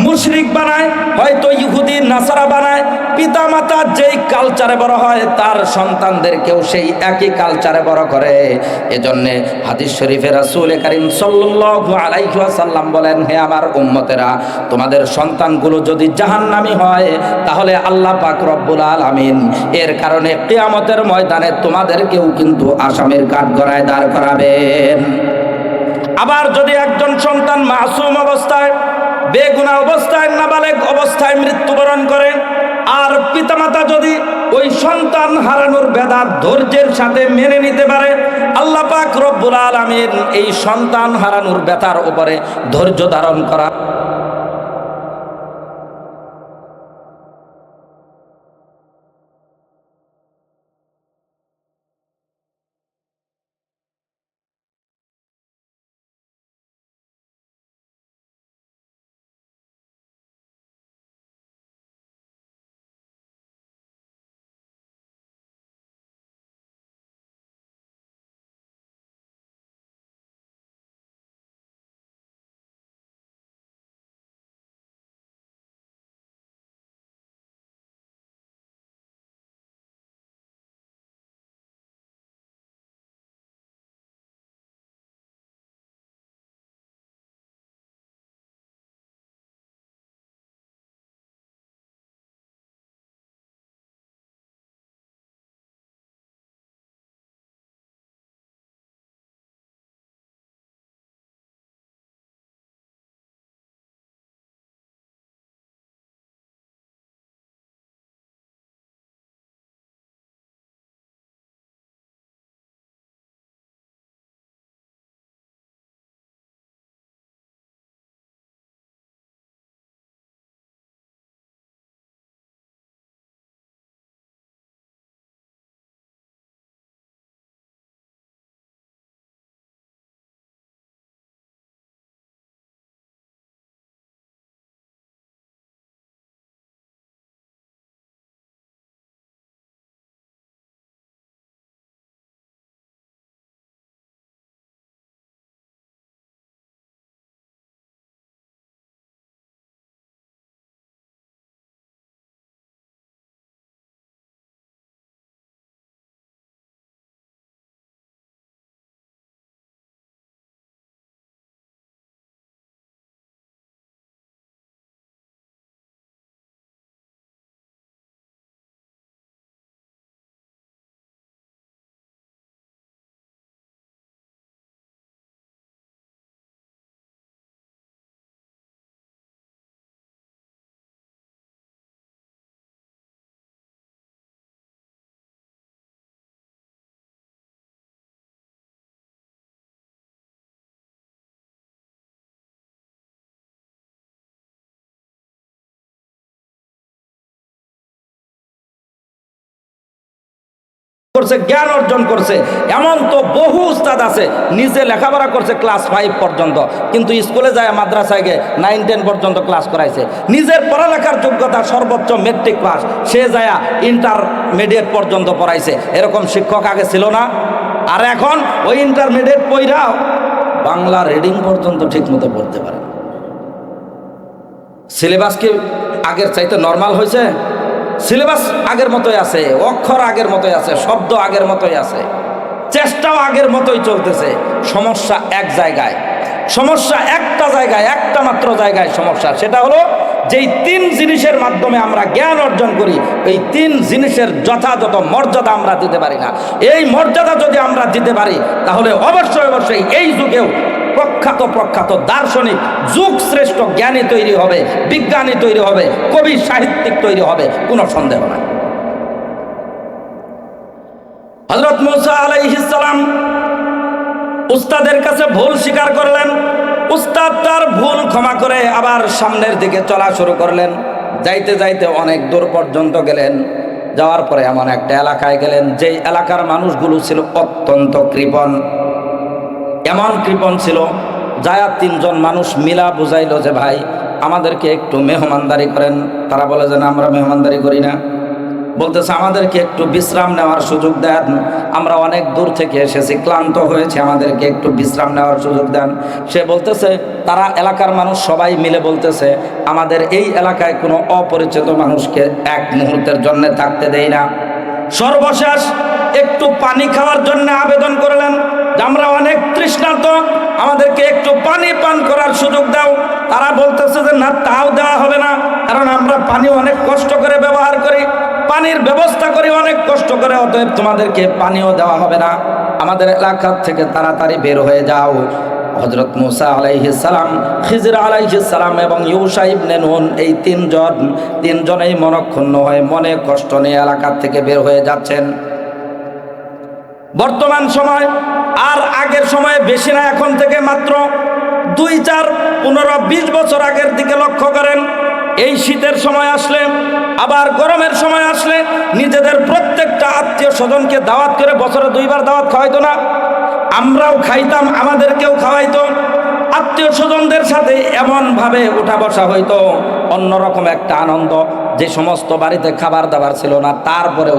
মুশরিক বানায়, হয়তো ইহুদি নাসারা বানায়। পিতা মাতা যেই কালচারে বড় হয় তার সন্তানদেরকেও সেই একই কালচারে বড় করে। এজন্যে হাদিস শরীফে রাসূল কারীম সাল্লাল্লাহু আলাইহি ওয়াসাল্লাম বলেন, হে আমার উম্মতেরা, তোমাদের সন্তানগুলো যদি জাহান্নামী হয় তাহলে আল্লাহ পাক রব্বুল আলামিন এর কারণে কিয়ামতের ময়দানে তোমাদেরকেও কিন্তু আসামির কাঠগড়ায় দাঁড় করাবেন। আবার যদি একজন সন্তান মাসুম অবস্থায়, বেগুনাহ অবস্থায়, নাবালেগ অবস্থায় মৃত্যুবরণ করে, আর পিতামাতা যদি ওই সন্তান হারানোর বেদনা ধৈর্যের সাথে মেনে নিতে পারে, আল্লাহ পাক রব্বুল আলামিন এই সন্তান হারানোর ব্যথার উপরে ধৈর্য ধারণ করা করছে, জ্ঞান অর্জন করছে। এমন তো বহু উস্তাদ আছে নিজে লেখাপড়া করছে ক্লাস 5 পর্যন্ত, কিন্তু স্কুলে যায়, মাদ্রাসায় গিয়ে 9-10 পর্যন্ত ক্লাস করাইছে। নিজের পড়ালেখার যোগ্যতা সর্বোচ্চ মেট্রিক পাস, সে যায় ইন্টারমিডিয়েট পর্যন্ত পড়াইছে। এরকম শিক্ষক আগে ছিল না। আর এখন ওই ইন্টারমিডিয়েট পড়াও বাংলা রিডিং পর্যন্ত ঠিক মতো পড়তে পারে। সিলেবাস কি আগের চাইতে নর্মাল হয়েছে? সিলেবাস আগের মতোই আছে, অক্ষর আগের মতোই আছে, শব্দ আগের মতোই আছে, চেষ্টাও আগের মতোই চলতেছে। সমস্যা এক জায়গায়, সমস্যা একটা জায়গায়, একটা মাত্র জায়গায় সমস্যা। সেটা হলো যেই 3 জিনিসের মাধ্যমে আমরা জ্ঞান অর্জন করি, এই 3 জিনিসের যথাযথ মর্যাদা আমরা দিতে পারি না। এই মর্যাদা যদি আমরা দিতে পারি তাহলে অবশ্যই অবশ্যই এই যুগেও প্রখ্যাত দার্শনিক, যুগ শ্রেষ্ঠ জ্ঞানী তৈরি হবে, বিজ্ঞানী তৈরি হবে, কবি সাহিত্যিক তৈরি হবে, কোনো সন্দেহ নাই। হযরত মুসা আলাইহিস সালাম উস্তাদের কাছে ভুল স্বীকার করলেন। উস্তাদ তার ভুল ক্ষমা করে আবার সামনের দিকে চলা শুরু করলেন। যাইতে যাইতে অনেক দূর পর্যন্ত গেলেন। যাওয়ার পরে এমন একটা এলাকায় গেলেন যেই এলাকার মানুষগুলো ছিল অত্যন্ত কৃপণ। এমন কৃপণ ছিল, যায়া 3 জন মানুষ মিলা বুঝাইল যে ভাই আমাদেরকে একটু মেহমানদারি করেন। তারা বলে যে না, আমরা মেহমানদারি করি না। বলতেছে আমাদেরকে একটু বিশ্রাম নেওয়ার সুযোগ দেন, আমরা অনেক দূর থেকে এসেছি, ক্লান্ত হয়েছে, আমাদেরকে একটু বিশ্রাম নেওয়ার সুযোগ দেন। সে বলতেছে, তারা এলাকার মানুষ সবাই মিলে বলতেছে, আমাদের এই এলাকায় কোনো অপরিচিত মানুষকে এক মুহূর্তের জন্য থাকতে দেয় না। সর্বশেষ একটু পানি খাওয়ার জন্য আবেদন করলেন যে আমরা অনেক তৃষ্ণার্ত, আমাদেরকে একটু পানি পান করার সুযোগ দাও। তারা বলতেছে যে না, তাও দেওয়া হবে না, কারণ আমরা পানি অনেক কষ্ট করে ব্যবহার করি, পানির ব্যবস্থা করি অনেক কষ্ট করে, অতএব তোমাদেরকে পানিও দেওয়া হবে না, আমাদের এলাকা থেকে তাড়াতাড়ি বের হয়ে যাও। হযরত মূসা আলাইহিস সালাম, খিজির আলাইহিস সালাম এবং ইউশা ইবনে নুন, এই তিনজনেই মনক্ষুণ্ণ হয়ে মনে কষ্ট নিয়ে এলাকা থেকে বের হয়ে যাচ্ছেন। বর্তমান সময় আর আগের সময়ে বেশি না, এখন থেকে মাত্র 2, 4, 15, 20 বছর আগের দিকে লক্ষ্য করেন। এই শীতের সময় আসলে, আবার গরমের সময় আসলে নিজেদের প্রত্যেকটা আত্মীয় স্বজনকে দাওয়াত করে বছরে 2 বার দাওয়াত খাওয়াইতো না? আমরাও খাইতাম, আমাদেরকেও খাওয়াইতো। আত্মীয় স্বজনদের সাথে এমনভাবে উঠা বসা হইতো, অন্যরকম একটা আনন্দ। যে সমস্ত বাড়িতে খাবার দাবার ছিল না, তারপরেও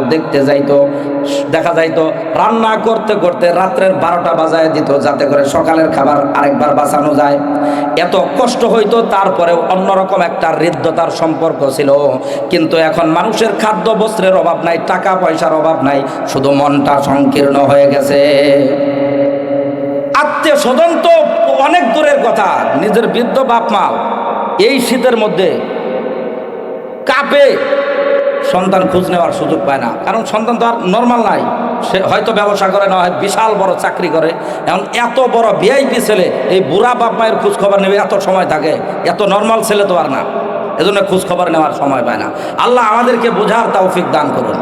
দেখা যাইতো রান্না করতে করতে রাত্রের 12টা বাজায় দিত, যাতে করে সকালের খাবার আরেকবার বাঁচানো যায়। এত কষ্ট হইতো, তারপরেও অন্যরকম একটা হৃদ্যতার সম্পর্ক ছিল। কিন্তু এখন মানুষের খাদ্য বস্ত্রের অভাব নাই, টাকা পয়সার অভাব নাই, শুধু মনটা সংকীর্ণ হয়ে গেছে। আত্মীয় স্বজন তো অনেক দূরের কথা, নিজের বৃদ্ধ বাপ মা এই শীতের মধ্যে কাঁপে, সন্তান খোঁজ নেওয়ার সুযোগ পায় না, কারণ সন্তান তো আর নর্মাল নাই, সে হয়তো ব্যবসা করে, না হয় বিশাল বড় চাকরি করে। এখন এত বড় ভিআইপি ছেলে এই বুড়া বাপ মায়ের খোঁজ খবর নেবে এত সময় থাকে? এত নর্মাল ছেলে তো আর না, এজন্য খোঁজ খবর নেওয়ার সময় পায় না। আল্লাহ আমাদেরকে বোঝার তৌফিক দান করুন।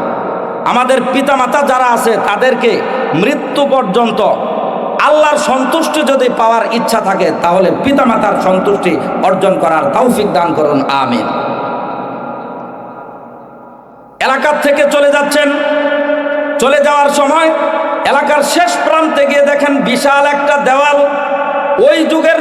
আমাদের পিতামাতা যারা আছে তাদেরকে মৃত্যু পর্যন্ত আল্লাহর সন্তুষ্টি যদি পাওয়ার ইচ্ছা থাকে, তাহলে পিতামাতার সন্তুষ্টি অর্জন করার তৌফিক দান করুন, আমিন। এলাকার থেকে চলে যাচ্ছেন, চলে যাওয়ার সময় এলাকার শেষ প্রান্তে গিয়ে দেখেন বিশাল একটা দেওয়াল। ওই যুগের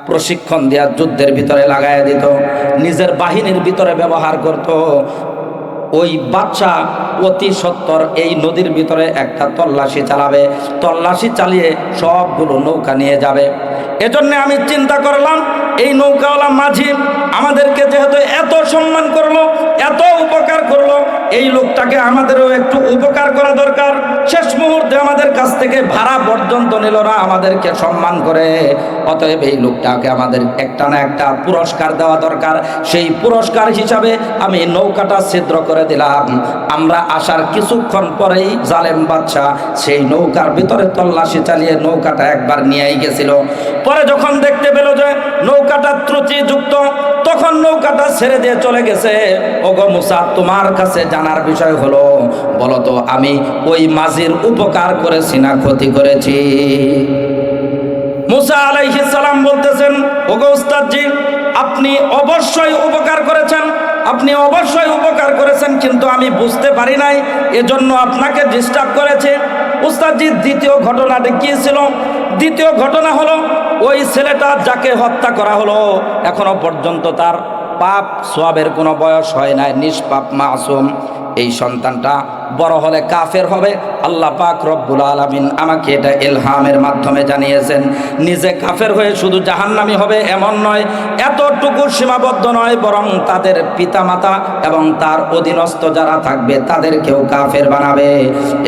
প্রশিক্ষণ দেওয়া যুদ্ধের ভিতরে লাগাইয়া দিত, নিজের বাহিনীর ভিতরে ব্যবহার করত। ওই বাদশা অতি সত্বর এই নদীর ভিতরে একটা তল্লাশি চালাবে, তল্লাশি চালিয়ে সবগুলো নৌকা নিয়ে যাবে। এজন্য আমি চিন্তা করলাম এই নৌকাওয়ালা মাঝি আমাদেরকে যেহেতু এত সম্মান করলো, এত উপকার করলো, এই লোকটাকে আমাদেরও একটু উপকার করা দরকার। শেষ মুহূর্তে আমাদের কাছ থেকে ভাড়া পর্যন্ত নিল না, আমাদেরকে সম্মান করে। অতএব এই লোকটাকে আমাদের একটা না একটা পুরস্কার দেওয়া দরকার। সেই পুরস্কার হিসাবে আমি নৌকাটা ছিদ্র করে দিলাম। আমরা আসার কিছুক্ষণ পরেই জালেম বাদশা সেই নৌকার ভিতরে তল্লাশি চালিয়ে নৌকাটা একবার নিয়েই গেছিল। পরে যখন দেখতে পেল যে নৌকাটা ত্রুটিযুক্ত, তখন নৌকাটা ছেড়ে দিয়ে চলে গেছে। ওগো মুসা, তোমার কাছে জানার বিষয় হলো, বলো তো আমি ওই মাঝির উপকার করেছি না ক্ষতি করেছি? মুসা আলাইহিস সালাম বলতেছেন, ওগো উস্তাদজি, আপনি অবশ্যই উপকার করেছেন, আপনি অবশ্যই উপকার করেছেন, কিন্তু আমি বুঝতে পারি নাই, এজন্য আপনাকে ডিস্টার্ব করেছে। উস্তাদজি, দ্বিতীয় ঘটনাটি কি ছিল? দ্বিতীয় ঘটনা হলো ওই ছেলেটা যাকে হত্যা করা হলো এখনো পর্যন্ত তার পাপ সওয়াবের কোনো বয়স হয় নাই, নিষ্পাপ মাসুম। এই সন্তানটা বড় হলে কাফের হবে। আল্লাহ পাক রব্বুল আলামিন আমাকে এটা ইলহামের মাধ্যমে জানিয়েছেন। নিজে কাফের হয়ে শুধু জাহান্নামী হবে এমন নয়, এতটুকু সীমাবদ্ধ নয়, বরং তাদের পিতামাতা এবং তার অধীনস্থ যারা থাকবে তাদেরকেও কাফের বানাবে।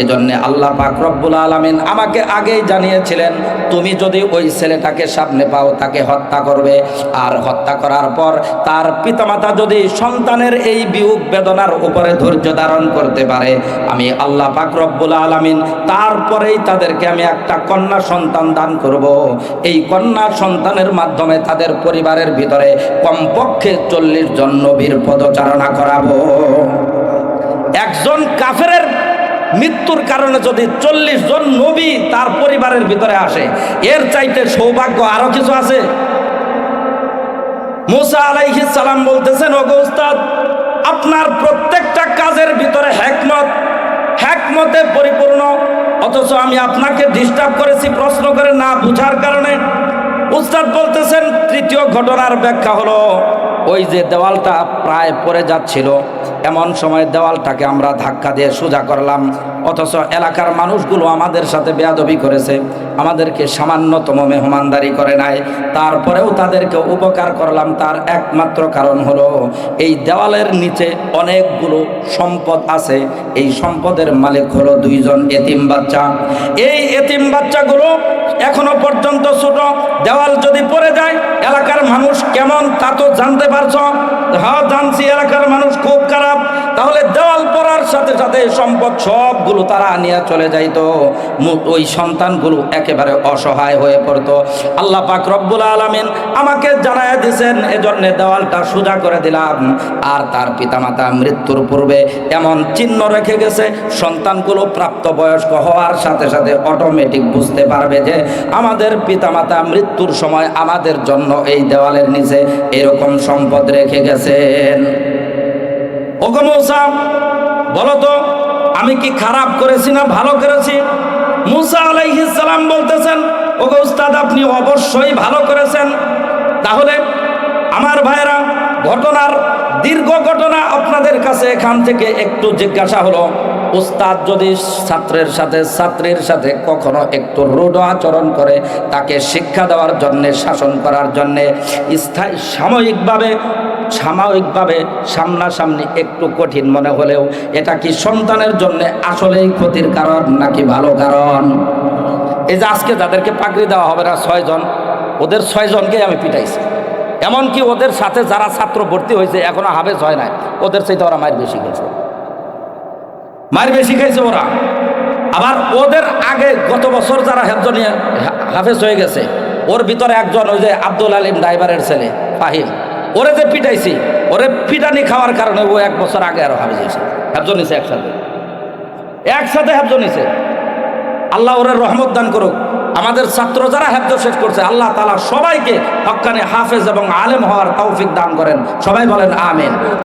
এজন্য আল্লাহ পাক রব্বুল আলামিন আমাকে আগেই জানিয়েছিলেন, তুমি যদি ওই ছেলেটাকে সামনে পাও তাকে হত্যা করবে। আর হত্যা করার পর তার পিতামাতা যদি সন্তানের এই বিয়োগ বেদনার উপরে ধৈর্য ধারণ করতে পারে, আমি আল্লাহ পাক রব্বুল আলামিন তারপরেই তাদেরকে আমি একটা কন্যা সন্তান দান করব। এই কন্যা সন্তানের মাধ্যমে তাদের পরিবারের ভিতরে কমপক্ষে 40 জন নবীর পদচারণা করাবো। একজন কাফেরের মৃত্যুর কারণে যদি 40 জন নবী তার পরিবারের ভিতরে আসে, এর চাইতে সৌভাগ্য আরো কিছু আছে? মুসা আলাইহিস সালাম বলতেছেন, ওগো উস্তাদ, আপনার প্রত্যেকটা কাজের ভিতরে হেকমতে পরিপূর্ণ, অথচ আমি আপনাকে ডিস্টার্ব করেছি প্রশ্ন করে না বুঝার কারণে। উস্তাদ বলতেছেন, তৃতীয় ঘটনার ব্যাখ্যা হলো, ওই যে দেওয়ালটা প্রায় পড়ে যাচ্ছিল, এমন সময় দেওয়ালটাকে আমরা ধাক্কা দিয়ে সোজা করলাম, অথচ এলাকার মানুষগুলো আমাদের সাথে বেয়াদবি করেছে, আমাদেরকে সামান্যতম মেহমানদারি করে নাই, তারপরেও তাদেরকে উপকার করলাম। তার একমাত্র কারণ হলো এই দেওয়ালের নিচে অনেকগুলো সম্পদ আছে, এই সম্পদের মালিক হলো 2 জন এতিম বাচ্চা। এই এতিম বাচ্চাগুলো এখনো পর্যন্ত ছোট। দেওয়াল যদি পড়ে যায় এলাকার মানুষ কেমন তা তো জানতে পারছো? হ্যাঁ জানছি, এলাকার মানুষ খুব খারাপ। তাহলে দেওয়াল পড়ার সাথে সাথে সম্পদ সবগুলো তারা নিয়ে চলে যাইতো, ওই সন্তানগুলো একেবারে অসহায় হয়ে পড়তো। আল্লাহ পাক রব্বুল আলামিন আমাকে জানায়া দিয়েছেন, এজন্য দেওয়ালটা সোজা করে দিলাম। আর তার পিতামাতা মৃত্যুর পূর্বে এমন চিহ্ন রেখে গেছে, সন্তানগুলো প্রাপ্তবয়স্ক হওয়ার সাথে সাথে অটোমেটিক বুঝতে পারবে যে আমাদের পিতামাতা মৃত্যুর সময় আমাদের জন্য এই দেওয়ালের নিচে এরকম সম্পদ রেখে গেছেন। ওগো মুসা, বলো তো আমি কি খারাপ করেছি না ভালো করেছি? মুসা আলাইহিস সালাম বলতেছেন, ওগো উস্তাদ, আপনি অবশ্যই ভালো করেছেন। তাহলে আমার ভাইরা, ঘটনার দীর্ঘ ঘটনা আপনাদের কাছে এখান থেকে একটু জিজ্ঞাসা হলো, উস্তাদ যদি ছাত্রের সাথে কখনো একটু রূঢ় আচরণ করে, তাকে শিক্ষা দেওয়ার জন্যে, শাসন করার জন্যে সাময়িকভাবে সামনাসামনি একটু কঠিন মনে হলেও এটা কি সন্তানের জন্য আসলেই ক্ষতির কারণ নাকি ভালো কারণ? এই যে আজকে যাদেরকে পাগড়ি দেওয়া হবে না 6 জন, ওদের 6 জনকেই আমি পিটাইছি। এমনকি ওদের সাথে যারা ছাত্র ভর্তি হয়েছে এখনো হাফেজ হয় নাই, ওদের চাইতে ওরা মায়ের বেশি খাইছে ওরা। আবার ওদের আগে গত বছর যারা হাফেজ হয়ে গেছে, ওর ভিতরে একজন ওই যে আব্দুল আলিম ড্রাইভারের ছেলে ফাহিম, ওরে যে পিটাইছি, ওরে পিটানি খাওয়ার কারণে ও 1 বছর আগে আরো হাফেজ হয়েছে, হেফজ নিছে একসাথে হেফজ নিছে। আল্লাহ ওরে রহমত দান করুক। আমাদের ছাত্র যারা হেফজ শেষ করছে, আল্লাহ তাআলা সবাইকে হক্কানি হাফেজ এবং আলেম হওয়ার তৌফিক দান করেন। সবাই বলেন আমিন।